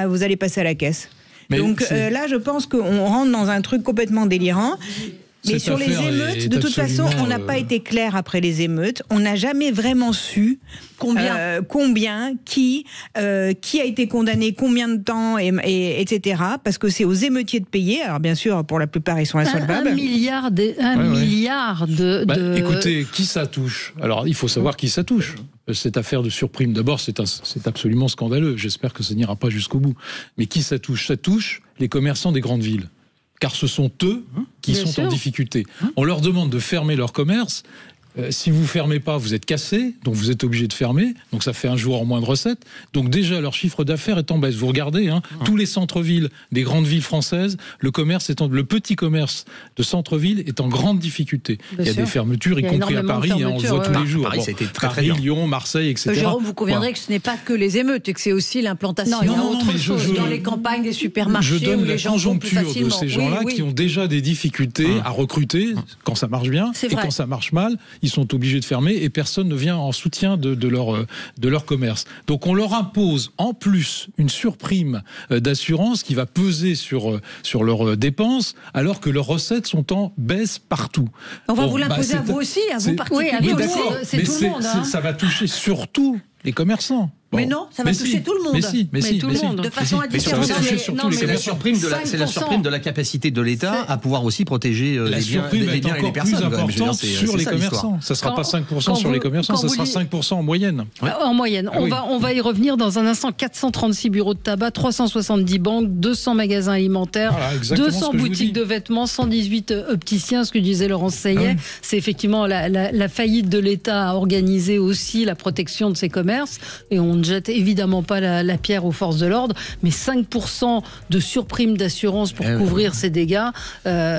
[SPEAKER 3] vous allez passer à la caisse. Donc là, je pense qu'on rentre dans un truc complètement délirant. Mais sur les émeutes, de toute façon, on n'a pas été clair après les émeutes. On n'a jamais vraiment su combien, qui a été condamné, combien de temps, etc. Parce que c'est aux émeutiers de payer. Alors bien sûr, pour la plupart, ils sont insolvables.
[SPEAKER 2] 1 milliard de...
[SPEAKER 4] Écoutez, qui ça touche ? Alors, il faut savoir qui ça touche. Cette affaire de surprime, d'abord, c'est absolument scandaleux. J'espère que ça n'ira pas jusqu'au bout. Mais qui ça touche ? Ça touche les commerçants des grandes villes. Car ce sont eux qui sont en difficulté. On leur demande de fermer leur commerce. si vous fermez pas, vous êtes cassé, donc vous êtes obligé de fermer, donc ça fait un jour en moins de recettes. Donc déjà, leur chiffre d'affaires est en baisse. Vous regardez, tous les centres-villes des grandes villes françaises, le petit commerce de centre-ville est en grande difficulté. Il y a des fermetures, y compris à Paris, on le voit tous les jours.
[SPEAKER 6] Paris, c'était très
[SPEAKER 4] Paris,
[SPEAKER 6] bien.
[SPEAKER 4] Lyon, Marseille, etc.
[SPEAKER 5] Jérôme, vous conviendrez que ce n'est pas que les émeutes et que c'est aussi l'implantation dans les campagnes des supermarchés.
[SPEAKER 4] Je donne
[SPEAKER 5] où les
[SPEAKER 4] la
[SPEAKER 5] gens vont plus
[SPEAKER 4] conjoncture
[SPEAKER 5] facilement.
[SPEAKER 4] de ces gens-là qui ont déjà des difficultés à recruter quand ça marche bien, et
[SPEAKER 5] vrai.
[SPEAKER 4] quand ça marche mal, ils sont obligés de fermer et personne ne vient en soutien de leur commerce. Donc on leur impose en plus une surprime d'assurance qui va peser sur leurs dépenses alors que leurs recettes sont en baisse partout.
[SPEAKER 5] On va vous l'imposer à vous aussi, à vous particuliers.
[SPEAKER 2] Oui, c'est tout le monde.
[SPEAKER 4] Ça va toucher surtout les commerçants.
[SPEAKER 5] Bon. Mais non, ça va toucher tout le monde.
[SPEAKER 2] Tout le monde.
[SPEAKER 5] De façon indifférente.
[SPEAKER 6] C'est la surprime de la capacité de l'État à pouvoir aussi protéger les biens et les personnes.
[SPEAKER 4] Plus importante sur les commerçants. Ça ne sera pas 5% sur les commerçants, ça sera 5% en moyenne.
[SPEAKER 2] En moyenne. On va y revenir dans un instant. 436 bureaux de tabac, 370 banques, 200 magasins alimentaires, 200 boutiques de vêtements, 118 opticiens, ce que disait Laurence Saillet. C'est effectivement la faillite de l'État à organiser aussi la protection de ces commerces. Et on ne jette évidemment pas la pierre aux forces de l'ordre, mais 5% de surprime d'assurance pour couvrir ces dégâts,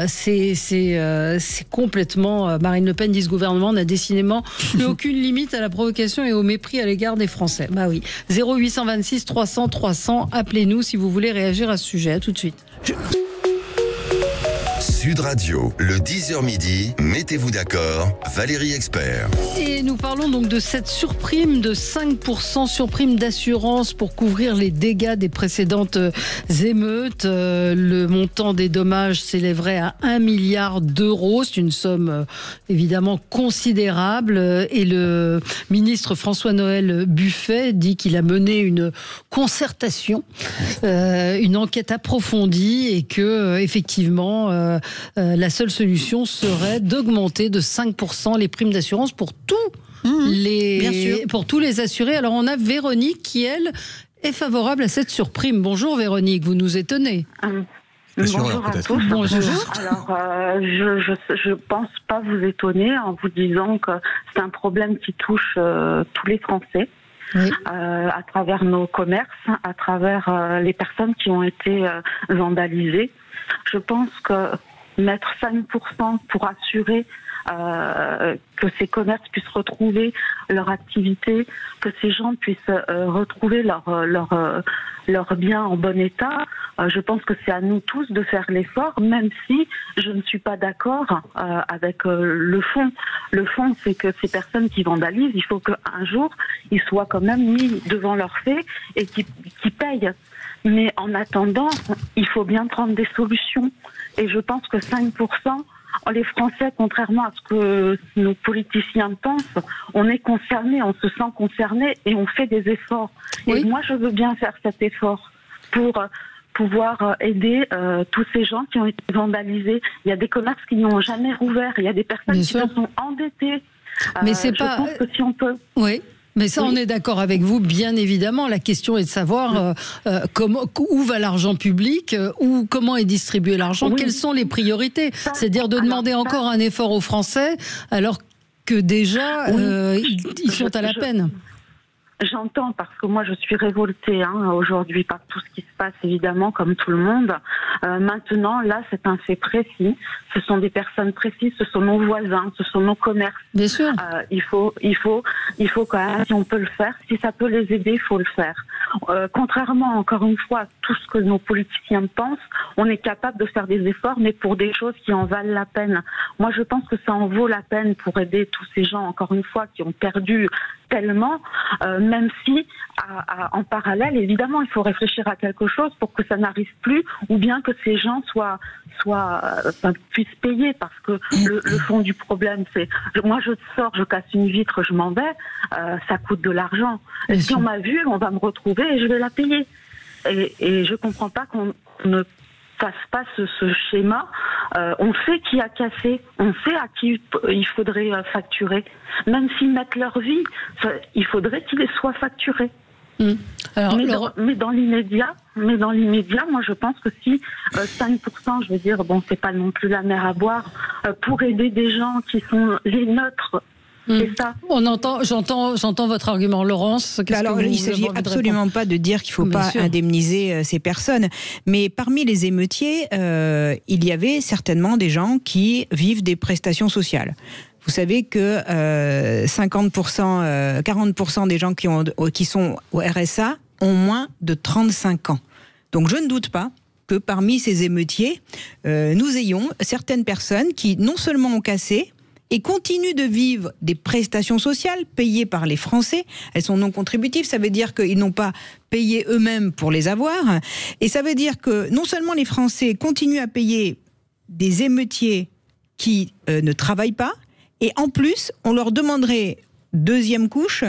[SPEAKER 2] c'est complètement... Marine Le Pen dit ce gouvernement n'a décidément plus aucune limite à la provocation et au mépris à l'égard des Français. Bah oui. 0826 300 300, appelez-nous si vous voulez réagir à ce sujet. À tout de suite.
[SPEAKER 1] Sud Radio, le 10h midi, mettez-vous d'accord, Valérie Expert.
[SPEAKER 2] Et nous parlons donc de cette surprime de 5%, surprime d'assurance pour couvrir les dégâts des précédentes émeutes. Le montant des dommages s'élèverait à 1 milliard d'euros. C'est une somme évidemment considérable. Et le ministre François-Noël Buffet dit qu'il a mené une concertation, une enquête approfondie et que effectivement la seule solution serait d'augmenter de 5% les primes d'assurance pour tous les assurés. Alors on a Véronique qui, elle, est favorable à cette surprime. Bonjour Véronique, vous nous étonnez.
[SPEAKER 8] Bonjour à tous.
[SPEAKER 2] Bonjour.
[SPEAKER 8] Alors, je pense pas vous étonner en vous disant que c'est un problème qui touche tous les Français. Oui. À travers nos commerces, à travers les personnes qui ont été vandalisées. Je pense que mettre 5% pour assurer que ces commerces puissent retrouver leur activité, que ces gens puissent retrouver leur bien en bon état, je pense que c'est à nous tous de faire l'effort, même si je ne suis pas d'accord avec le fond. Le fond, c'est que ces personnes qui vandalisent, il faut qu'un jour, ils soient quand même mis devant leurs faits et qu'ils payent. Mais en attendant, il faut bien prendre des solutions. Et je pense que 5%, les Français, contrairement à ce que nos politiciens pensent, on est concernés, on se sent concernés et on fait des efforts. Oui. Et moi, je veux bien faire cet effort pour pouvoir aider tous ces gens qui ont été vandalisés. Il y a des commerces qui n'ont jamais rouvert, il y a des personnes qui se sont endettées.
[SPEAKER 2] Mais c'est pas...
[SPEAKER 8] Je pense que si on peut...
[SPEAKER 2] Oui. Mais ça, on est d'accord avec vous, bien évidemment. La question est de savoir où va l'argent public, comment est distribué l'argent, quelles sont les priorités. C'est-à-dire de demander encore un effort aux Français, alors que déjà, ils sont à la peine.
[SPEAKER 8] J'entends, parce que moi je suis révoltée aujourd'hui par tout ce qui se passe, évidemment, comme tout le monde. Maintenant, là, c'est un fait précis. Ce sont des personnes précises, ce sont nos voisins, ce sont nos commerces.
[SPEAKER 2] Bien sûr.
[SPEAKER 8] Il faut quand même, si on peut le faire, si ça peut les aider, il faut le faire. Contrairement, encore une fois, à tout ce que nos politiciens pensent, on est capable de faire des efforts, mais pour des choses qui en valent la peine. Moi, je pense que ça en vaut la peine pour aider tous ces gens, encore une fois, qui ont perdu tellement, même si en parallèle, évidemment, il faut réfléchir à quelque chose pour que ça n'arrive plus, ou bien que ces gens puissent payer, parce que le fond du problème, c'est moi je sors, je casse une vitre, je m'en vais, ça coûte de l'argent. Et si on m'a vu, on va me retrouver et je vais la payer. Et je comprends pas qu'on ne fasse pas ce schéma. On sait qui a cassé, on sait à qui il faudrait facturer. Même s'ils mettent leur vie, il faudrait qu'ils soient facturés. Alors, mais dans l'immédiat, moi je pense que si 5%, je veux dire, bon, c'est pas non plus la mer à boire, pour aider des gens qui sont les nôtres, C'est ça.
[SPEAKER 2] J'entends votre argument, Laurence.
[SPEAKER 3] Alors, il ne s'agit absolument pas de dire qu'il ne faut pas indemniser ces personnes, mais parmi les émeutiers, il y avait certainement des gens qui vivent des prestations sociales. Vous savez que 40% des gens qui sont au RSA ont moins de 35 ans. Donc je ne doute pas que parmi ces émeutiers, nous ayons certaines personnes qui non seulement ont cassé, et continuent de vivre des prestations sociales payées par les Français. Elles sont non contributives, ça veut dire qu'ils n'ont pas payé eux-mêmes pour les avoir. Et ça veut dire que non seulement les Français continuent à payer des émeutiers qui ne travaillent pas, et en plus, on leur demanderait, deuxième couche,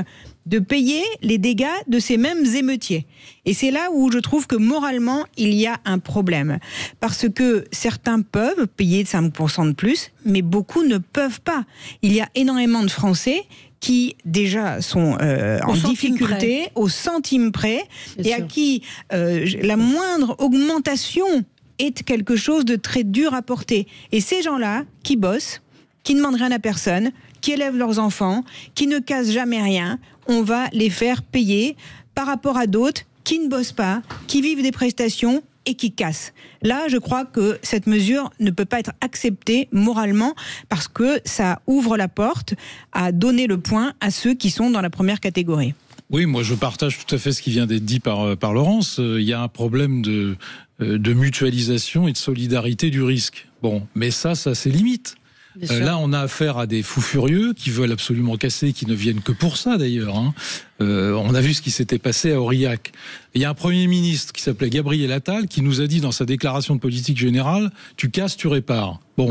[SPEAKER 3] de payer les dégâts de ces mêmes émeutiers. Et c'est là où je trouve que moralement, il y a un problème. Parce que certains peuvent payer 5% de plus, mais beaucoup ne peuvent pas. Il y a énormément de Français qui déjà sont en difficulté, au centime près, et à qui la moindre augmentation est quelque chose de très dur à porter. Et ces gens-là, qui bossent, qui ne demandent rien à personne, qui élèvent leurs enfants, qui ne cassent jamais rien, on va les faire payer par rapport à d'autres qui ne bossent pas, qui vivent des prestations et qui cassent. Là, je crois que cette mesure ne peut pas être acceptée moralement parce que ça ouvre la porte à donner le point à ceux qui sont dans la première catégorie.
[SPEAKER 4] Oui, moi je partage tout à fait ce qui vient d'être dit par Laurence. Il y a un problème de mutualisation et de solidarité du risque. Bon, mais ça c'est limite. Là, on a affaire à des fous furieux qui veulent absolument casser, qui ne viennent que pour ça d'ailleurs. On a vu ce qui s'était passé à Aurillac. Il y a un Premier ministre qui s'appelait Gabriel Attal qui nous a dit dans sa déclaration de politique générale « tu casses, tu répares ». Bon,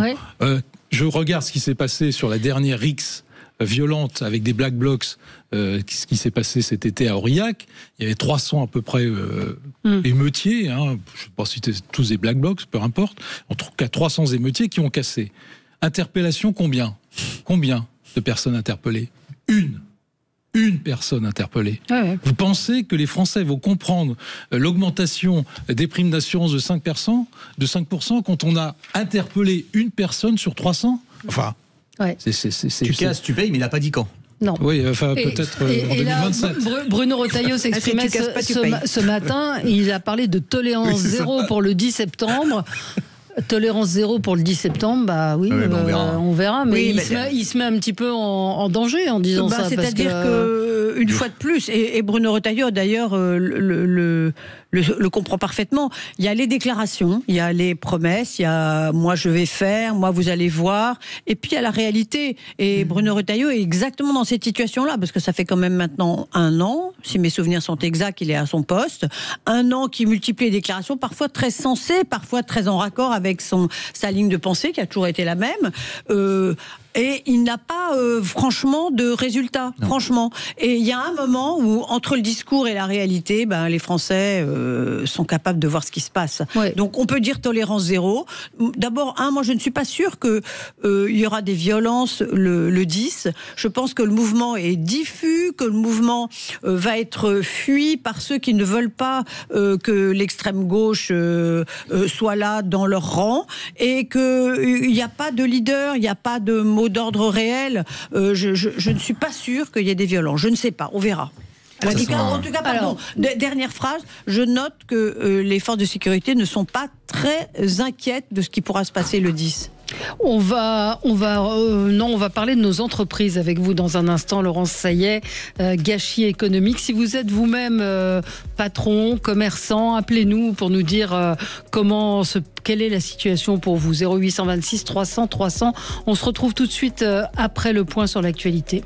[SPEAKER 4] je regarde ce qui s'est passé sur la dernière rixe violente avec des Black Blocs, ce qui s'est passé cet été à Aurillac. Il y avait 300 à peu près émeutiers, je ne sais pas si c'était tous des Black Blocs, peu importe, en tout cas 300 émeutiers qui ont cassé. Interpellation, combien de personnes interpellées? Une personne interpellée. Vous pensez que les Français vont comprendre l'augmentation des primes d'assurance de 5% quand on a interpellé une personne sur 300? Enfin,
[SPEAKER 6] tu casses, tu payes, mais il n'a pas dit quand.
[SPEAKER 2] Non.
[SPEAKER 4] Oui, enfin peut-être en 2027.
[SPEAKER 2] Là, Bruno Retailleau s'exprimait ce matin. Il a parlé de tolérance zéro pour le 10 septembre. Tolérance zéro pour le 10 septembre, on verra. Mais il se met un petit peu en danger en disant ça.
[SPEAKER 5] C'est-à-dire que une fois de plus, et Bruno Retailleau d'ailleurs le comprend parfaitement, il y a les déclarations, il y a les promesses, il y a moi je vais faire, moi vous allez voir, et puis il y a la réalité. Et Bruno Retailleau est exactement dans cette situation-là, parce que ça fait quand même maintenant 1 an, si mes souvenirs sont exacts, il est à son poste, 1 an qui multiplie les déclarations, parfois très sensées, parfois très en raccord avec sa ligne de pensée qui a toujours été la même. Et il n'a pas franchement de résultats, franchement. Et il y a un moment où entre le discours et la réalité, les Français sont capables de voir ce qui se passe. Donc on peut dire tolérance zéro. D'abord, moi je ne suis pas sûre que il y aura des violences le 10. Je pense que le mouvement est diffus, que le mouvement va être fui par ceux qui ne veulent pas que l'extrême gauche soit là dans leur rang, et qu'il n'y a pas de leader, il n'y a pas de mot d'ordre réel. Je ne suis pas sûre qu'il y ait des violences. Je ne sais pas, on verra. En tout cas, pardon, dernière phrase, je note que les forces de sécurité ne sont pas très inquiètes de ce qui pourra se passer le 10.
[SPEAKER 2] On va parler de nos entreprises avec vous dans un instant, Laurence Saillet. Gâchis économique. Si vous êtes vous-même patron, commerçant, appelez-nous pour nous dire quelle est la situation pour vous. 0826 300 300. On se retrouve tout de suite après le point sur l'actualité.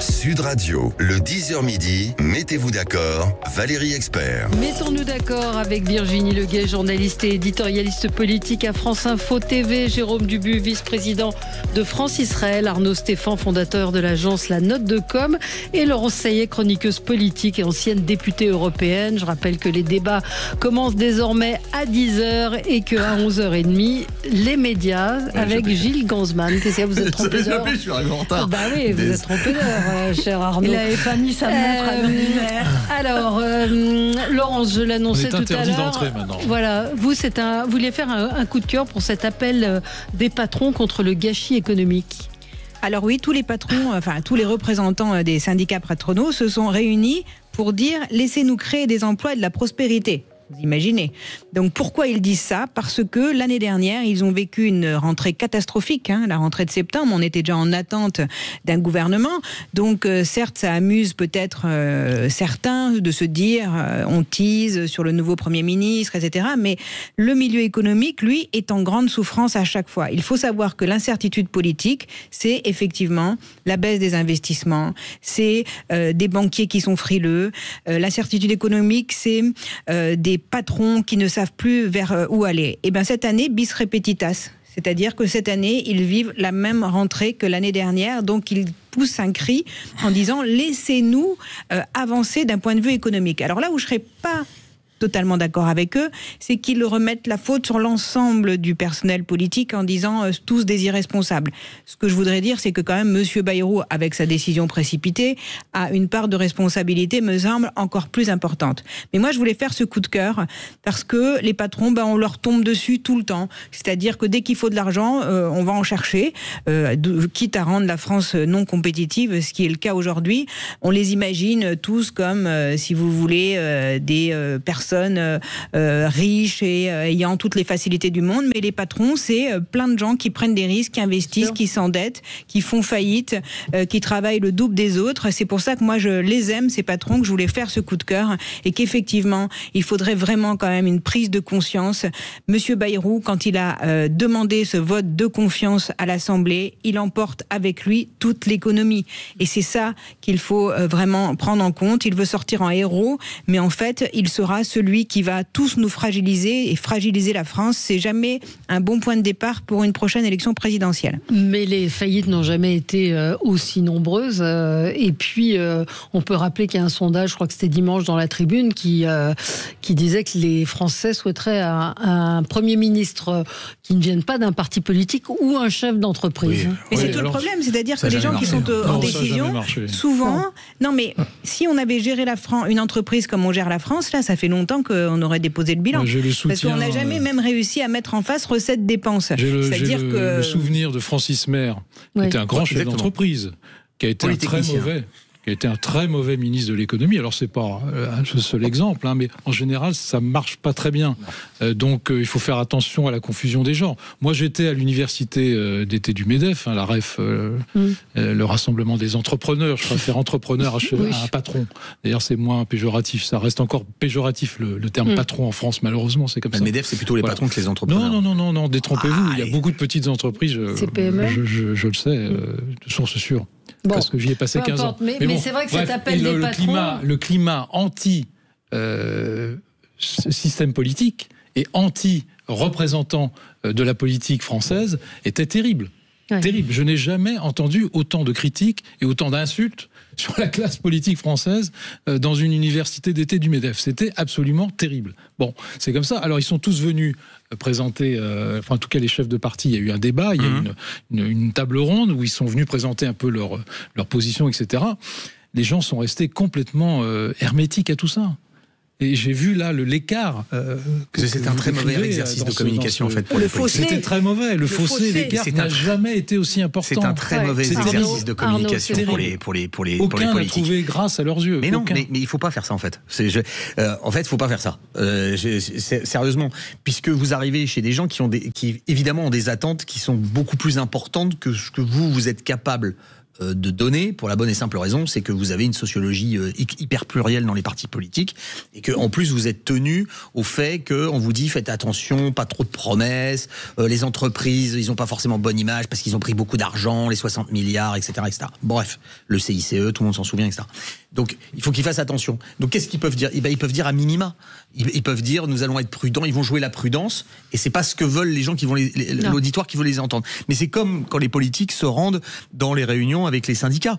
[SPEAKER 1] Sud Radio, le 10h midi, mettez-vous d'accord, Valérie Expert.
[SPEAKER 2] Mettons-nous d'accord avec Virginie Leguet, journaliste et éditorialiste politique à France Info TV, Jérôme Dubu, vice-président de France-Israël, Arnaud Stéphan, fondateur de l'agence La Note de Com, et Laurence Saillet, chroniqueuse politique et ancienne députée européenne. Je rappelle que les débats commencent désormais à 10h et qu'à 11h30, les médias avec Gilles Gansman. Qu'est-ce que vous êtes trompé d'heure?
[SPEAKER 6] Je suis arrivé en retard.
[SPEAKER 2] Oui, vous êtes trompé d'heure. Cher Arnaud.
[SPEAKER 5] Il n'avait pas mis sa montre à l'univers.
[SPEAKER 2] Alors, Laurence, je l'annonçais tout à l'heure.
[SPEAKER 4] On est interdit d'entrer maintenant.
[SPEAKER 2] Voilà, vous vouliez faire un coup de cœur pour cet appel des patrons contre le gâchis économique.
[SPEAKER 3] Alors oui, tous les patrons, tous les représentants des syndicats patronaux se sont réunis pour dire « laissez-nous créer des emplois et de la prospérité ». Vous imaginez. Donc pourquoi ils disent ça? Parce que l'année dernière, ils ont vécu une rentrée catastrophique. La rentrée de septembre, on était déjà en attente d'un gouvernement. Donc certes, ça amuse peut-être certains de se dire on tease sur le nouveau Premier ministre, etc. Mais le milieu économique, lui, est en grande souffrance à chaque fois. Il faut savoir que l'incertitude politique, c'est effectivement la baisse des investissements, c'est des banquiers qui sont frileux. L'incertitude économique, c'est des patrons qui ne savent plus vers où aller. Et bien cette année, bis repetitas. C'est-à-dire que cette année, ils vivent la même rentrée que l'année dernière. Donc ils poussent un cri en disant « laissez-nous avancer d'un point de vue économique ». Alors là où je ne serais pas totalement d'accord avec eux, c'est qu'ils remettent la faute sur l'ensemble du personnel politique en disant tous des irresponsables. Ce que je voudrais dire, c'est que quand même M. Bayrou, avec sa décision précipitée, a une part de responsabilité, me semble, encore plus importante. Mais moi, je voulais faire ce coup de cœur parce que les patrons, on leur tombe dessus tout le temps. C'est-à-dire que dès qu'il faut de l'argent, on va en chercher, quitte à rendre la France non compétitive, ce qui est le cas aujourd'hui. On les imagine tous comme, si vous voulez, des personnes riches et ayant toutes les facilités du monde, mais les patrons, c'est plein de gens qui prennent des risques, qui investissent, qui s'endettent, qui font faillite, qui travaillent le double des autres. C'est pour ça que moi je les aime, ces patrons, que je voulais faire ce coup de cœur et qu'effectivement, il faudrait vraiment quand même une prise de conscience. Monsieur Bayrou, quand il a demandé ce vote de confiance à l'Assemblée, il emporte avec lui toute l'économie. Et c'est ça qu'il faut vraiment prendre en compte. Il veut sortir en héros, mais en fait, il sera celui qui va tous nous fragiliser et fragiliser la France. C'est jamais un bon point de départ pour une prochaine élection présidentielle.
[SPEAKER 2] Mais les faillites n'ont jamais été aussi nombreuses. Et puis, on peut rappeler qu'il y a un sondage, je crois que c'était dimanche dans la Tribune, qui disait que les Français souhaiteraient un Premier ministre qui ne vienne pas d'un parti politique ou un chef d'entreprise.
[SPEAKER 3] Oui. Mais c'est tout le problème, c'est-à-dire que les gens qui sont en décision, souvent... Non, mais si on avait géré une entreprise comme on gère la France, là, ça fait longtemps qu'on aurait déposé le bilan. Parce qu'on n'a jamais même réussi à mettre en face recettes-dépenses.
[SPEAKER 4] C'est-à-dire que le souvenir de Francis Maire, qui était un grand chef d'entreprise, qui a été un très mauvais ministre de l'économie. Alors c'est pas le seul exemple, mais en général ça marche pas très bien. Donc il faut faire attention à la confusion des genres. Moi j'étais à l'université d'été du MEDEF, la REF, le rassemblement des entrepreneurs. Je préfère entrepreneur à un patron. D'ailleurs c'est moins péjoratif. Ça reste encore péjoratif le terme patron en France, malheureusement c'est comme ça.
[SPEAKER 6] Le MEDEF c'est plutôt les patrons que les entrepreneurs.
[SPEAKER 4] Non, détrompez-vous. Il y a beaucoup de petites entreprises. Je le sais, de source sûre.
[SPEAKER 2] Bon,
[SPEAKER 4] parce que j'y ai passé 15 ans.
[SPEAKER 2] Mais c'est vrai que cet appel des patrons...
[SPEAKER 4] Le climat anti-système politique et anti-représentant de la politique française était terrible. Ouais. Terrible. Je n'ai jamais entendu autant de critiques et autant d'insultes sur la classe politique française dans une université d'été du MEDEF. C'était absolument terrible. Bon, c'est comme ça. Alors, ils sont tous venus présenter, en tout cas les chefs de parti, il y a eu un débat, il y a eu une table ronde où ils sont venus présenter un peu leur position, etc. Les gens sont restés complètement hermétiques à tout ça. Et j'ai vu là l'écart.
[SPEAKER 6] C'est un très mauvais exercice de communication en fait. Pour les fossé.
[SPEAKER 4] C'était très mauvais. Le fossé, l'écart n'a jamais été aussi important.
[SPEAKER 6] C'est un très mauvais exercice de communication pour les politiques.
[SPEAKER 4] Aucun n'a trouvé grâce à leurs yeux.
[SPEAKER 6] Mais non, mais il faut pas faire ça en fait. En fait, il faut pas faire ça. Sérieusement, puisque vous arrivez chez des gens qui évidemment ont des attentes qui sont beaucoup plus importantes que ce que vous êtes capable de donner, pour la bonne et simple raison, c'est que vous avez une sociologie hyper plurielle dans les partis politiques et que en plus vous êtes tenu au fait qu'on vous dit faites attention, pas trop de promesses, les entreprises ils n'ont pas forcément bonne image parce qu'ils ont pris beaucoup d'argent, les 60 milliards, etc., etc. Bref, le CICE, tout le monde s'en souvient, etc. Donc il faut qu'ils fassent attention. Donc qu'est-ce qu'ils peuvent dire ? Ils peuvent dire à minima. Ils peuvent dire nous allons être prudents, ils vont jouer la prudence et c'est pas ce que veulent les gens qui vont l'auditoire qui veut les entendre. Mais c'est comme quand les politiques se rendent dans les réunions avec les syndicats.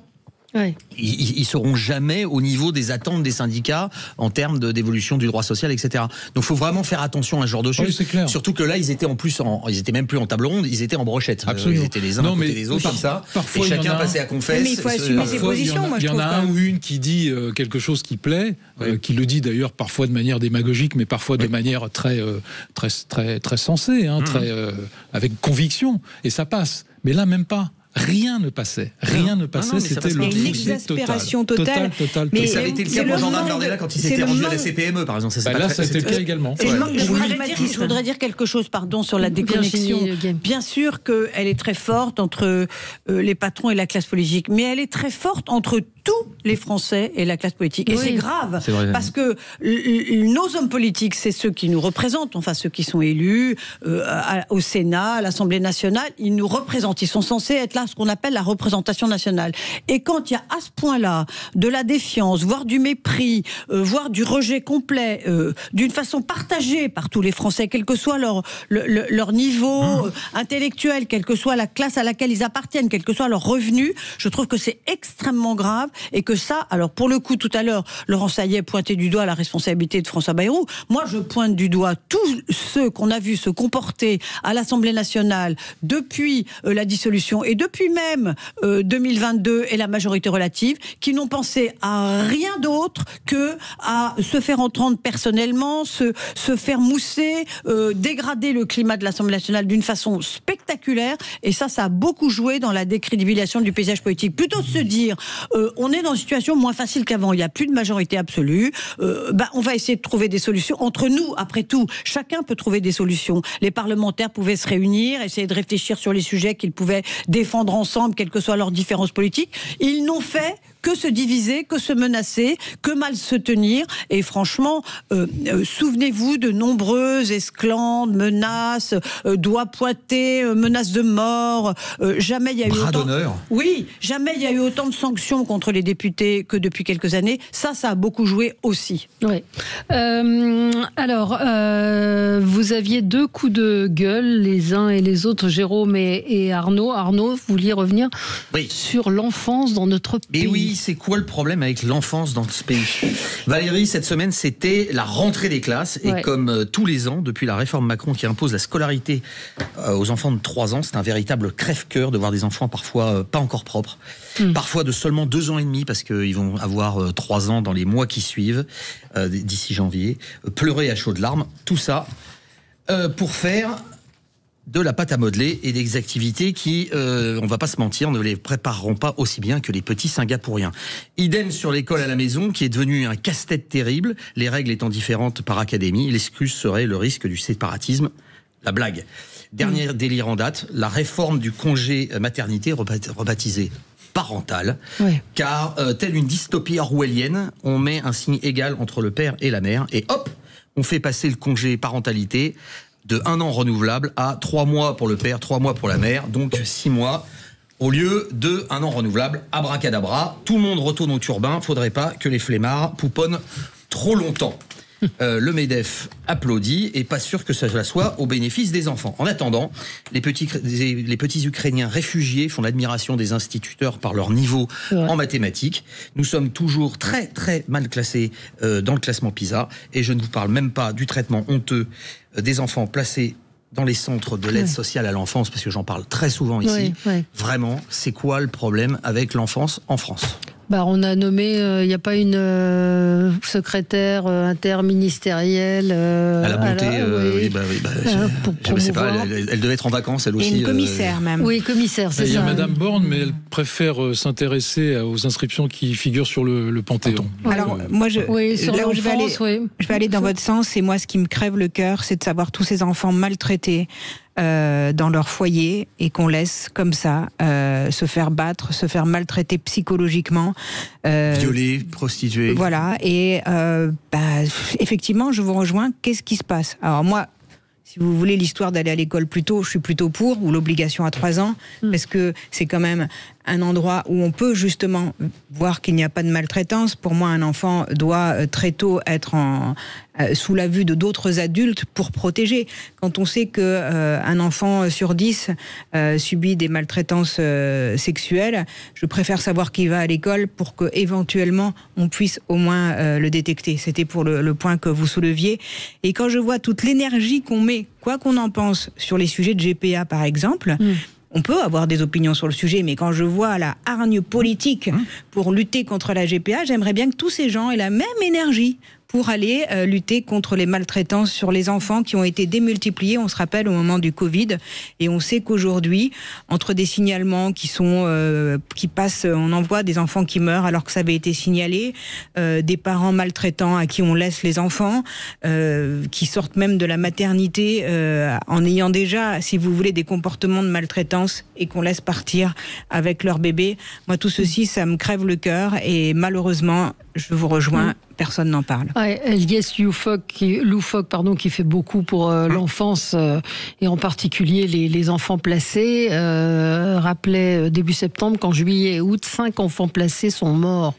[SPEAKER 2] Ouais.
[SPEAKER 6] Ils seront jamais au niveau des attentes des syndicats en termes d'évolution du droit social, etc. Donc, il faut vraiment faire attention à ce genre de choses.
[SPEAKER 4] Oui,
[SPEAKER 6] surtout que là, ils étaient ils étaient même plus en table ronde, ils étaient en brochette.
[SPEAKER 4] Absolument.
[SPEAKER 6] Ils étaient les uns à côté des autres comme ça. Et chacun passait à confesse.
[SPEAKER 3] Mais il faut assumer ses positions.
[SPEAKER 4] Il y en a un ou une qui dit quelque chose qui plaît, qui le dit d'ailleurs parfois de manière démagogique, mais parfois de manière très sensée, très avec conviction, et ça passe. Mais là, même pas. rien ne passait. Rien ne passait, c'était le
[SPEAKER 3] une exaspération totale.
[SPEAKER 6] Mais ça avait été le cas pour Jordan Bardella quand il s'était rendu à la CPME, par exemple.
[SPEAKER 4] Là, c'était le cas également.
[SPEAKER 5] Je voudrais dire quelque chose, pardon, sur la déconnexion. Bien sûr qu'elle est très forte entre les patrons et la classe politique, mais elle est très forte entre tous les Français et la classe politique. Et c'est grave, parce que nos hommes politiques, c'est ceux qui nous représentent, enfin ceux qui sont élus au Sénat, à l'Assemblée nationale, ils nous représentent. Ils sont censés être là, ce qu'on appelle la représentation nationale. Et quand il y a à ce point-là de la défiance, voire du mépris, voire du rejet complet, d'une façon partagée par tous les Français, quel que soit leur niveau intellectuel, quelle que soit la classe à laquelle ils appartiennent, quel que soit leur revenu, je trouve que c'est extrêmement grave et que ça, alors pour le coup, tout à l'heure, Laurent Sayet pointait du doigt la responsabilité de François Bayrou. Moi, je pointe du doigt tous ceux qu'on a vu se comporter à l'Assemblée nationale depuis la dissolution et depuis même 2022 et la majorité relative, qui n'ont pensé à rien d'autre que à se faire entendre personnellement, se faire mousser, dégrader le climat de l'Assemblée nationale d'une façon spectaculaire. Et ça a beaucoup joué dans la décrédibilisation du paysage politique. Plutôt de se dire, on est dans une situation moins facile qu'avant, il n'y a plus de majorité absolue, on va essayer de trouver des solutions. Entre nous, après tout, chacun peut trouver des solutions. Les parlementaires pouvaient se réunir, essayer de réfléchir sur les sujets qu'ils pouvaient défendre ensemble, quelles que soient leurs différences politiques. Ils n'ont fait que se diviser, que se menacer, que mal se tenir. Et franchement, souvenez-vous de nombreuses esclandres, menaces, doigts pointés, menaces de mort. Jamais il y a eu autant. Oui, jamais il y a eu autant de sanctions contre les députés que depuis quelques années. Ça a beaucoup joué aussi.
[SPEAKER 2] Oui. Alors, vous aviez 2 coups de gueule, les uns et les autres, Jérôme et Arnaud. Arnaud, vous vouliez revenir sur l'enfance dans notre pays.
[SPEAKER 6] Et oui, c'est quoi le problème avec l'enfance dans ce pays ? Valérie, cette semaine, c'était la rentrée des classes. Et comme tous les ans, depuis la réforme Macron qui impose la scolarité aux enfants de 3 ans, c'est un véritable crève-cœur de voir des enfants parfois pas encore propres. Parfois de seulement 2 ans et demi, parce qu'ils vont avoir 3 ans dans les mois qui suivent, d'ici janvier, pleurer à chaudes larmes. Tout ça pour faire de la pâte à modeler et des activités qui, on va pas se mentir, ne les prépareront pas aussi bien que les petits singapouriens. Idem sur l'école à la maison, qui est devenue un casse-tête terrible, les règles étant différentes par académie. L'excuse serait le risque du séparatisme. La blague. Dernier délire en date, la réforme du congé maternité rebaptisé parental, car telle une dystopie orwellienne, on met un signe égal entre le père et la mère, et hop, on fait passer le congé parentalité de 1 an renouvelable à 3 mois pour le père, 3 mois pour la mère, donc 6 mois au lieu de 1 an renouvelable. Abracadabra, tout le monde retourne au turbin, faudrait pas que les flemmards pouponnent trop longtemps. Le MEDEF applaudit et pas sûr que cela soit au bénéfice des enfants. En attendant, les petits Ukrainiens réfugiés font l'admiration des instituteurs par leur niveau en mathématiques. Nous sommes toujours très très mal classés dans le classement PISA, et je ne vous parle même pas du traitement honteux des enfants placés dans les centres de l'aide sociale à l'enfance, parce que j'en parle très souvent ici. Vraiment, c'est quoi le problème avec l'enfance en France ?
[SPEAKER 2] On a nommé, il n'y a pas une secrétaire interministérielle
[SPEAKER 6] à la bonté, je ne sais pas, elle devait être en vacances, elle aussi.
[SPEAKER 3] Et une commissaire même.
[SPEAKER 2] Oui, commissaire, c'est ça.
[SPEAKER 4] Il y a Madame Borne, mais elle préfère s'intéresser aux inscriptions qui figurent sur le Panthéon.
[SPEAKER 3] Alors, moi, je vais aller dans votre sens, et moi, ce qui me crève le cœur, c'est de savoir tous ces enfants maltraités dans leur foyer, et qu'on laisse comme ça se faire battre, se faire maltraiter psychologiquement,
[SPEAKER 6] violer, prostituer.
[SPEAKER 3] Voilà, et effectivement, je vous rejoins. Qu'est-ce qui se passe ? Alors moi, si vous voulez l'histoire d'aller à l'école plus tôt, je suis plutôt pour, ou l'obligation à 3 ans, parce que c'est quand même un endroit où on peut justement voir qu'il n'y a pas de maltraitance. Pour moi, un enfant doit très tôt être sous la vue de d'autres adultes pour protéger. Quand on sait qu'un enfant sur 10 subit des maltraitances sexuelles, je préfère savoir qu'il va à l'école pour qu'éventuellement on puisse au moins le détecter. C'était pour le point que vous souleviez. Et quand je vois toute l'énergie qu'on met, quoi qu'on en pense, sur les sujets de GPA par exemple, on peut avoir des opinions sur le sujet, mais quand je vois la hargne politique pour lutter contre la GPA, j'aimerais bien que tous ces gens aient la même énergie pour aller lutter contre les maltraitances sur les enfants qui ont été démultipliées, on se rappelle, au moment du Covid. Et on sait qu'aujourd'hui, entre des signalements qui passent, on envoie des enfants qui meurent alors que ça avait été signalé, des parents maltraitants à qui on laisse les enfants, qui sortent même de la maternité en ayant déjà, si vous voulez, des comportements de maltraitance et qu'on laisse partir avec leur bébé. Moi, tout ceci, ça me crève le cœur et malheureusement, je vous rejoins, personne n'en parle.
[SPEAKER 2] Elias Loufoque, qui fait beaucoup pour l'enfance et en particulier les enfants placés, rappelait début septembre qu'en juillet et août, 5 enfants placés sont morts.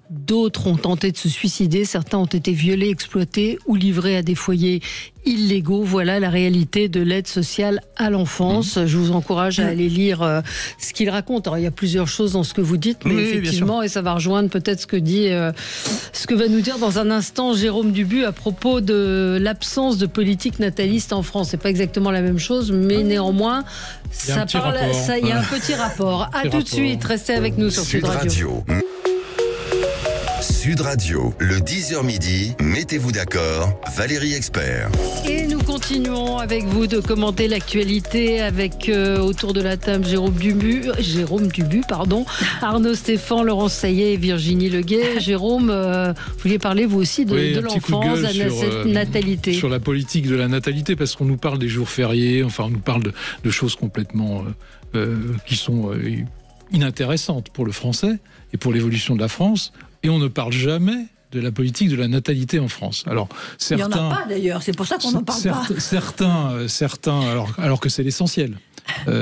[SPEAKER 2] D'autres ont tenté de se suicider, certains ont été violés, exploités ou livrés à des foyers illégaux. Voilà la réalité de l'aide sociale à l'enfance. Je vous encourage à aller lire ce qu'il raconte. Alors, il y a plusieurs choses dans ce que vous dites, mais effectivement, et ça va rejoindre peut-être ce que va nous dire dans un instant Jérôme Dubu à propos de l'absence de politique nataliste en France. C'est pas exactement la même chose, mais néanmoins, il y a un petit rapport. À tout de suite, restez avec nous sur Sud Radio.
[SPEAKER 1] Sud Radio, le 10h midi, mettez-vous d'accord, Valérie Expert.
[SPEAKER 2] Et nous continuons avec vous de commenter l'actualité avec autour de la table Jérôme Dubu, Arnaud Stéphane, Laurence Saillet et Virginie Leguet. Jérôme, vous vouliez parler vous aussi de l'enfance, de la natalité.
[SPEAKER 4] Sur la politique de la natalité, parce qu'on nous parle des jours fériés, enfin on nous parle de choses complètement qui sont inintéressantes pour le français et pour l'évolution de la France. Et on ne parle jamais de la politique de la natalité en France. Alors, certains, il n'y en
[SPEAKER 5] a pas d'ailleurs, c'est pour ça qu'on n'en parle pas.
[SPEAKER 4] Certains alors que c'est l'essentiel,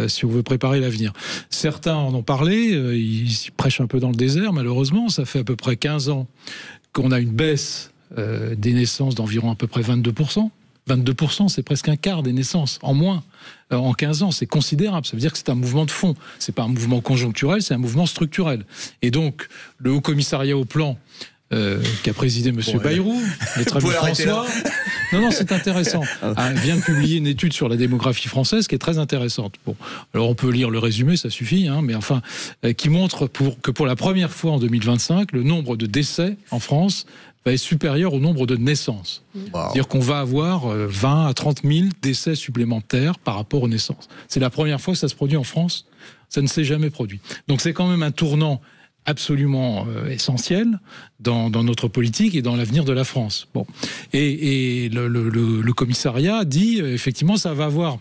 [SPEAKER 4] si on veut préparer l'avenir. Certains en ont parlé, ils prêchent un peu dans le désert, malheureusement. Ça fait à peu près 15 ans qu'on a une baisse des naissances d'environ à peu près 22%. 22%, c'est presque un quart des naissances en moins en 15 ans. C'est considérable. Ça veut dire que c'est un mouvement de fond. C'est pas un mouvement conjoncturel, c'est un mouvement structurel. Et donc, le Haut Commissariat au Plan qu'a présidé M. Bayrou, le très bon François. Non, c'est intéressant. Vient de publier une étude sur la démographie française qui est très intéressante. Bon, alors on peut lire le résumé, ça suffit, mais enfin, qui montre que pour la première fois en 2025, le nombre de décès en France va être supérieur au nombre de naissances. Wow. C'est-à-dire qu'on va avoir 20 à 30 000 décès supplémentaires par rapport aux naissances. C'est la première fois que ça se produit en France. Ça ne s'est jamais produit. Donc c'est quand même un tournant absolument essentiel dans notre politique et dans l'avenir de la France. Bon. Et le commissariat dit, effectivement, ça va avoir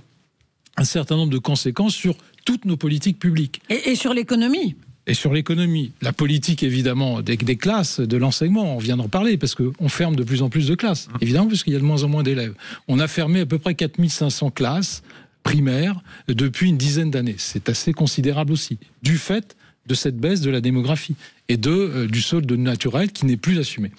[SPEAKER 4] un certain nombre de conséquences sur toutes nos politiques publiques.
[SPEAKER 5] Et sur l'économie.
[SPEAKER 4] Et sur l'économie. La politique, évidemment, des classes, de l'enseignement, on vient d'en parler, parce qu'on ferme de plus en plus de classes, évidemment, parce qu'il y a de moins en moins d'élèves. On a fermé à peu près 4500 classes primaires depuis une dizaine d'années. C'est assez considérable aussi, du fait de cette baisse de la démographie et du solde naturel qui n'est plus assumé.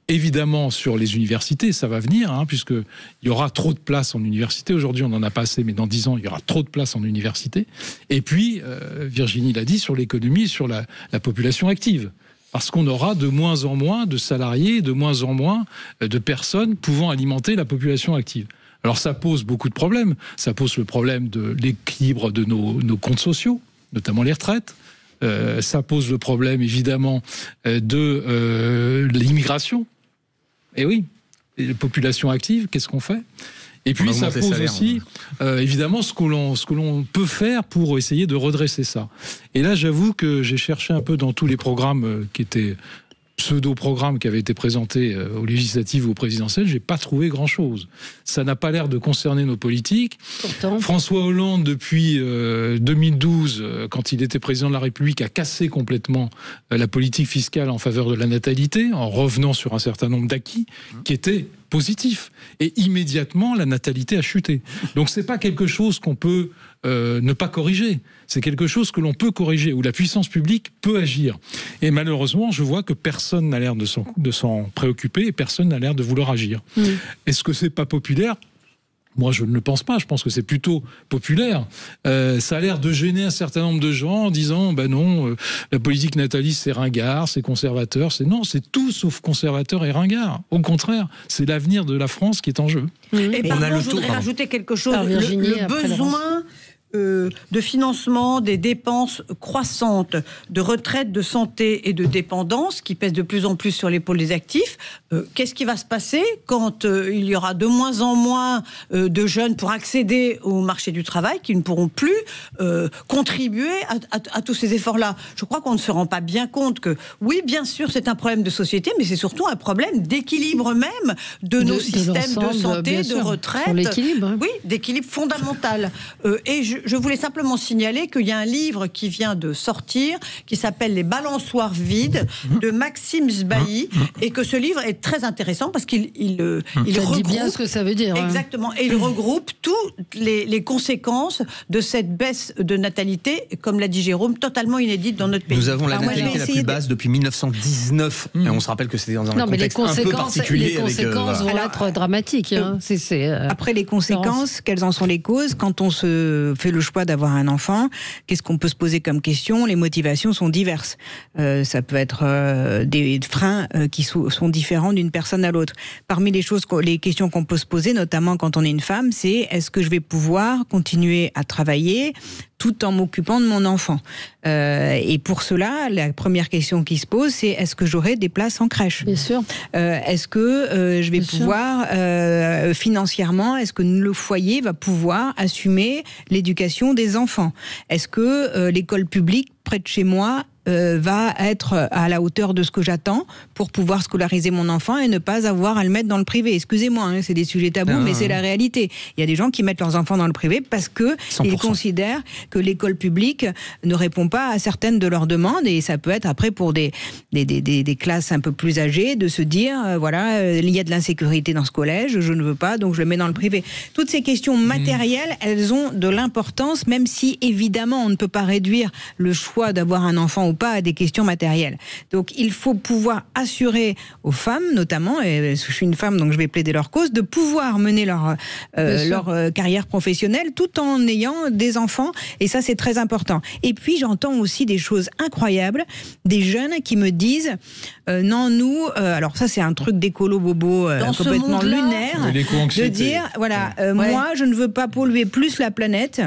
[SPEAKER 4] Évidemment, sur les universités, ça va venir, puisqu'il y aura trop de places en université. Aujourd'hui, on n'en a pas assez, mais dans 10 ans, il y aura trop de places en université. Et puis, Virginie l'a dit, sur l'économie, sur la population active. Parce qu'on aura de moins en moins de salariés, de moins en moins de personnes pouvant alimenter la population active. Alors, ça pose beaucoup de problèmes. Ça pose le problème de l'équilibre de nos comptes sociaux, notamment les retraites. Ça pose le problème, évidemment, de l'immigration. Et oui, les populations actives, qu'est-ce qu'on fait ? Et puis ça pose aussi, évidemment, ce que l'on peut faire pour essayer de redresser ça. Et là, j'avoue que j'ai cherché un peu dans tous les programmes qui étaient pseudo-programmes qui avaient été présentés aux législatives ou aux présidentielles, j'ai pas trouvé grand-chose. Ça n'a pas l'air de concerner nos politiques.
[SPEAKER 2] Pourtant.
[SPEAKER 4] François Hollande, depuis 2012, quand il était président de la République, a cassé complètement la politique fiscale en faveur de la natalité, en revenant sur un certain nombre d'acquis qui étaient positifs. Et immédiatement, la natalité a chuté. Donc c'est pas quelque chose qu'on peut ne pas corriger. C'est quelque chose que l'on peut corriger, où la puissance publique peut agir. Et malheureusement, je vois que personne n'a l'air de s'en préoccuper et personne n'a l'air de vouloir agir. Est-ce que c'est pas populaire ? Moi, je ne le pense pas. Je pense que c'est plutôt populaire. Ça a l'air de gêner un certain nombre de gens en disant non, la politique nataliste, c'est ringard, c'est conservateur. Non, c'est tout sauf conservateur et ringard. Au contraire, c'est l'avenir de la France qui est en jeu.
[SPEAKER 5] Et pardon, je voudrais rajouter quelque chose. Le besoin de financement des dépenses croissantes de retraite, de santé et de dépendance qui pèsent de plus en plus sur l'épaule des actifs. Qu'est-ce qui va se passer quand il y aura de moins en moins de jeunes pour accéder au marché du travail qui ne pourront plus contribuer à tous ces efforts-là? Je crois qu'on ne se rend pas bien compte que, oui, bien sûr, c'est un problème de société, mais c'est surtout un problème d'équilibre même de nos systèmes de santé, de retraite.
[SPEAKER 2] Sur l'équilibre. Hein.
[SPEAKER 5] Oui, d'équilibre fondamental. Et je voulais simplement signaler qu'il y a un livre qui vient de sortir, qui s'appelle Les balançoires vides, de Maxime Sbailly, et que ce livre est très intéressant parce qu'il regroupe...
[SPEAKER 2] dit bien ce que ça veut dire.
[SPEAKER 5] Exactement. Et il regroupe toutes les conséquences de cette baisse de natalité, comme l'a dit Jérôme, totalement inédite dans notre pays.
[SPEAKER 6] Nous avons la natalité la plus basse depuis 1919. Et on se rappelle que c'était dans un contexte un peu particulier.
[SPEAKER 2] Les conséquences vont être dramatiques. Hein.
[SPEAKER 3] Après, les conséquences, quelles en sont les causes? Quand on se fait le choix d'avoir un enfant, qu'est-ce qu'on peut se poser comme question? Les motivations sont diverses. Ça peut être des freins qui sont différents d'une personne à l'autre. Parmi les questions qu'on peut se poser, notamment quand on est une femme, c'est est-ce que je vais pouvoir continuer à travailler tout en m'occupant de mon enfant? Et pour cela, la première question qui se pose, c'est est-ce que j'aurai des places en crèche?
[SPEAKER 2] Bien sûr.
[SPEAKER 3] Est-ce que je vais pouvoir, financièrement, est-ce que le foyer va pouvoir assumer l'éducation des enfants? Est-ce que l'école publique près de chez moi va être à la hauteur de ce que j'attends pour pouvoir scolariser mon enfant et ne pas avoir à le mettre dans le privé? Excusez-moi, hein, c'est des sujets tabous, mais c'est la réalité. Il y a des gens qui mettent leurs enfants dans le privé parce que ils considèrent que l'école publique ne répond pas à certaines de leurs demandes, et ça peut être après pour des classes un peu plus âgées de se dire voilà, il y a de l'insécurité dans ce collège, je ne veux pas, donc je le mets dans le privé. Toutes ces questions matérielles, elles ont de l'importance, même si évidemment on ne peut pas réduire le choix d'avoir un enfant ou pas à des questions matérielles. Donc il faut pouvoir assurer aux femmes, notamment, et je suis une femme donc je vais plaider leur cause, de pouvoir mener leur carrière professionnelle tout en ayant des enfants, et ça c'est très important. Et puis j'entends aussi des choses incroyables, des jeunes qui me disent non, nous, alors ça c'est un truc d'écolo bobo complètement lunaire, de dire voilà, moi je ne veux pas polluer plus la planète.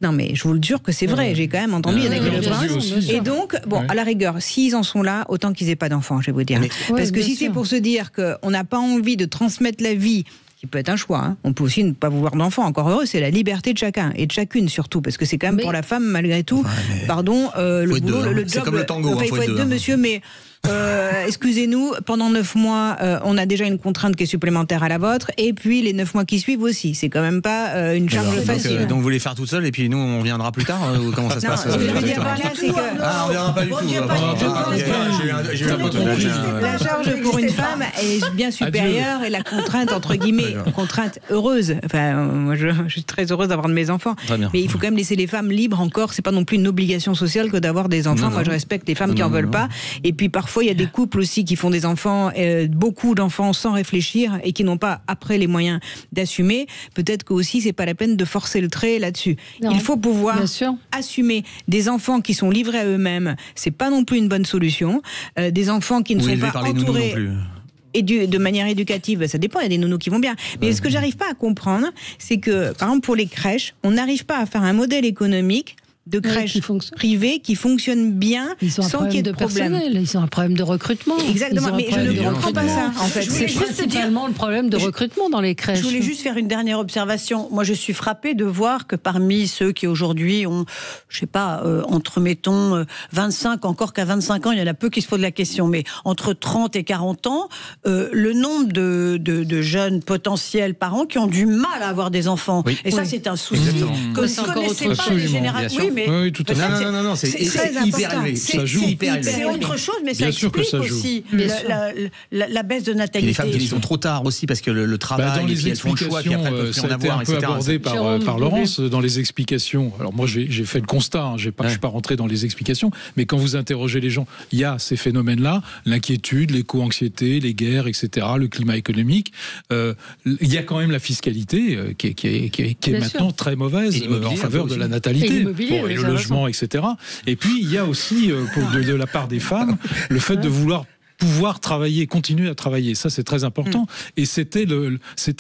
[SPEAKER 3] Non mais je vous le jure que c'est vrai, j'ai quand même entendu, il y en a qui le pensent. Et donc, bon, à la rigueur, s'ils en sont là, autant qu'ils aient pas d'enfants, je vais vous dire. Parce que si c'est pour se dire qu'on n'a pas envie de transmettre la vie, qui peut être un choix, hein. On peut aussi ne pas vouloir d'enfants, encore heureux, c'est la liberté de chacun, et de chacune surtout, parce que c'est quand même pour la femme, malgré tout, le boulot, le job,
[SPEAKER 6] c'est comme le tango,
[SPEAKER 3] il faut être deux, monsieur, mais... excusez-nous, pendant 9 mois, on a déjà une contrainte qui est supplémentaire à la vôtre, et puis les 9 mois qui suivent aussi. C'est quand même pas une charge facile.
[SPEAKER 6] Donc vous voulez faire toute seule, et puis nous on viendra plus tard, ou comment ça se passe?
[SPEAKER 3] Ce que je veux dire par là, c'est que...
[SPEAKER 6] Ah, on viendra pas du tout.
[SPEAKER 3] La charge pour une femme est bien supérieure, et la contrainte, entre guillemets, contrainte heureuse. Enfin, moi je suis très heureuse d'avoir de mes enfants. Mais il faut quand même laisser les femmes libres encore. C'est pas non plus une obligation sociale que d'avoir des enfants. Moi je respecte les femmes qui en veulent pas. Et puis parfois, il y a des couples aussi qui font des enfants, beaucoup d'enfants sans réfléchir, et qui n'ont pas après les moyens d'assumer. Peut-être que aussi c'est pas la peine de forcer le trait là-dessus. Non. Il faut pouvoir assumer des enfants qui sont livrés à eux-mêmes. C'est pas non plus une bonne solution. Des enfants qui ne sont pas entourés. Et de manière éducative, ça dépend, il y a des nounous qui vont bien. Mais ce que j'arrive pas à comprendre, c'est que, par exemple, pour les crèches, on n'arrive pas à faire un modèle économique de crèches privées qui fonctionnent bien sans qu'il y ait de problème.
[SPEAKER 2] Ils ont un problème de recrutement.
[SPEAKER 3] Exactement, mais je ne comprends pas ça. En fait,
[SPEAKER 2] c'est principalement le problème de recrutement dans les crèches.
[SPEAKER 5] Je voulais juste faire une dernière observation. Moi, je suis frappée de voir que parmi ceux qui aujourd'hui ont, je sais pas, entre mettons 25, encore qu'à 25 ans, il y en a peu qui se posent la question, mais entre 30 et 40 ans, le nombre de jeunes potentiels parents qui ont du mal à avoir des enfants. Oui. Et ça, c'est un souci. Que vous ne connaissez pas les générations.
[SPEAKER 6] Oui, tout à fait. Non, c'est hyper élevé.
[SPEAKER 5] Ça joue hyper élevé. C'est autre chose, mais ça explique aussi la baisse de natalité.
[SPEAKER 6] Et les femmes qui sont trop tard aussi, parce que le travail, et puis elles font le choix, puis après elles peuvent plus en avoir, etc.
[SPEAKER 4] Ça a été un peu abordé par Laurence dans les explications. Alors moi, j'ai fait le constat, je ne suis pas rentré dans les explications, mais quand vous interrogez les gens, il y a ces phénomènes-là, l'inquiétude, l'éco-anxiété, les guerres, etc., le climat économique. Il y a quand même la fiscalité qui est maintenant très mauvaise en faveur de la natalité. Et le logement, etc. Et puis, il y a aussi, de la part des femmes, le fait de vouloir pouvoir travailler, continuer à travailler. Ça, c'est très important. Et c'était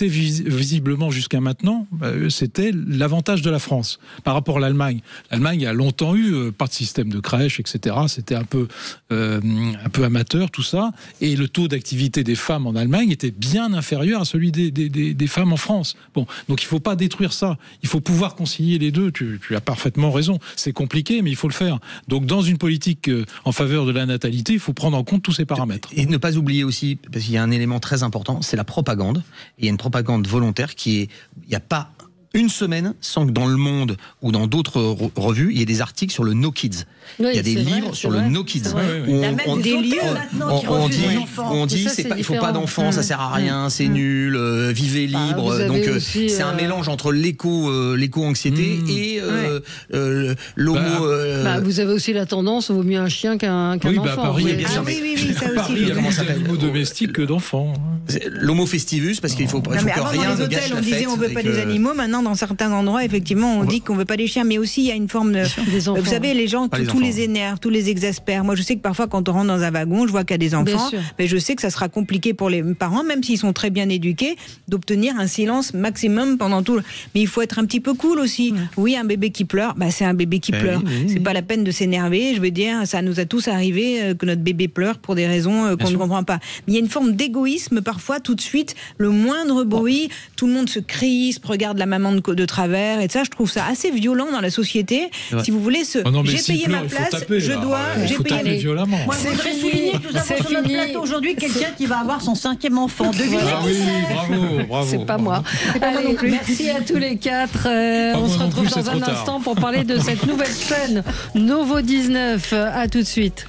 [SPEAKER 4] visiblement jusqu'à maintenant, c'était l'avantage de la France par rapport à l'Allemagne. L'Allemagne a longtemps eu pas de système de crèche, etc. C'était un peu amateur, tout ça. Et le taux d'activité des femmes en Allemagne était bien inférieur à celui des femmes en France. Bon, donc il ne faut pas détruire ça. Il faut pouvoir concilier les deux. Tu as parfaitement raison. C'est compliqué, mais il faut le faire. Donc dans une politique en faveur de la natalité, il faut prendre en compte tous ces paramètres.
[SPEAKER 6] Et ne pas oublier aussi, parce qu'il y a un élément très important, c'est la propagande. Et il y a une propagande volontaire il n'y a pas une semaine sans que dans Le Monde ou dans d'autres revues, il y ait des articles sur le No Kids. Il y a des livres sur le No Kids.
[SPEAKER 5] Il y a même des lieux maintenant qui refusent les enfants.
[SPEAKER 6] On dit il ne faut pas d'enfants, ça sert à rien, c'est nul, vivez libre. Donc c'est un mélange entre l'éco-anxiété et l'homo.
[SPEAKER 2] Vous avez aussi la tendance, vaut mieux un chien qu'un enfant.
[SPEAKER 6] Paris, bien sûr.
[SPEAKER 3] Oui, ça aussi.
[SPEAKER 4] Il y a plus d'animaux domestiques que d'enfants.
[SPEAKER 6] L'homo festivus, parce qu'il faut que rien ne gâche la fête.
[SPEAKER 3] On disait on veut pas des animaux, maintenant dans certains endroits, effectivement, on dit qu'on veut pas des chiens, mais aussi il y a une forme de... Vous savez, les gens, tous les énervent, tous les exaspèrent. Moi, je sais que parfois, quand on rentre dans un wagon, je vois qu'il y a des enfants, mais je sais que ça sera compliqué pour les parents, même s'ils sont très bien éduqués, d'obtenir un silence maximum pendant tout. Mais il faut être un petit peu cool aussi. Oui, un bébé qui pleure, c'est un bébé qui pleure. C'est pas la peine de s'énerver. Je veux dire, ça nous a tous arrivé que notre bébé pleure pour des raisons qu'on ne comprend pas. Mais il y a une forme d'égoïsme parfois, tout de suite, le moindre bruit, tout le monde se crispe, regarde la maman de travers, et ça, je trouve ça assez violent dans la société. Si vous voulez, j'ai payé ma place, je dois, j'ai payé
[SPEAKER 4] violemment.
[SPEAKER 5] Moi, je voudrais souligner que nous avons sur notre plateau aujourd'hui quelqu'un qui va avoir son 5e enfant.
[SPEAKER 4] Bravo.
[SPEAKER 2] C'est pas moi. Allez, merci à tous les 4. On se retrouve dans un instant pour parler de cette nouvelle chaîne Novo 19. À tout de suite.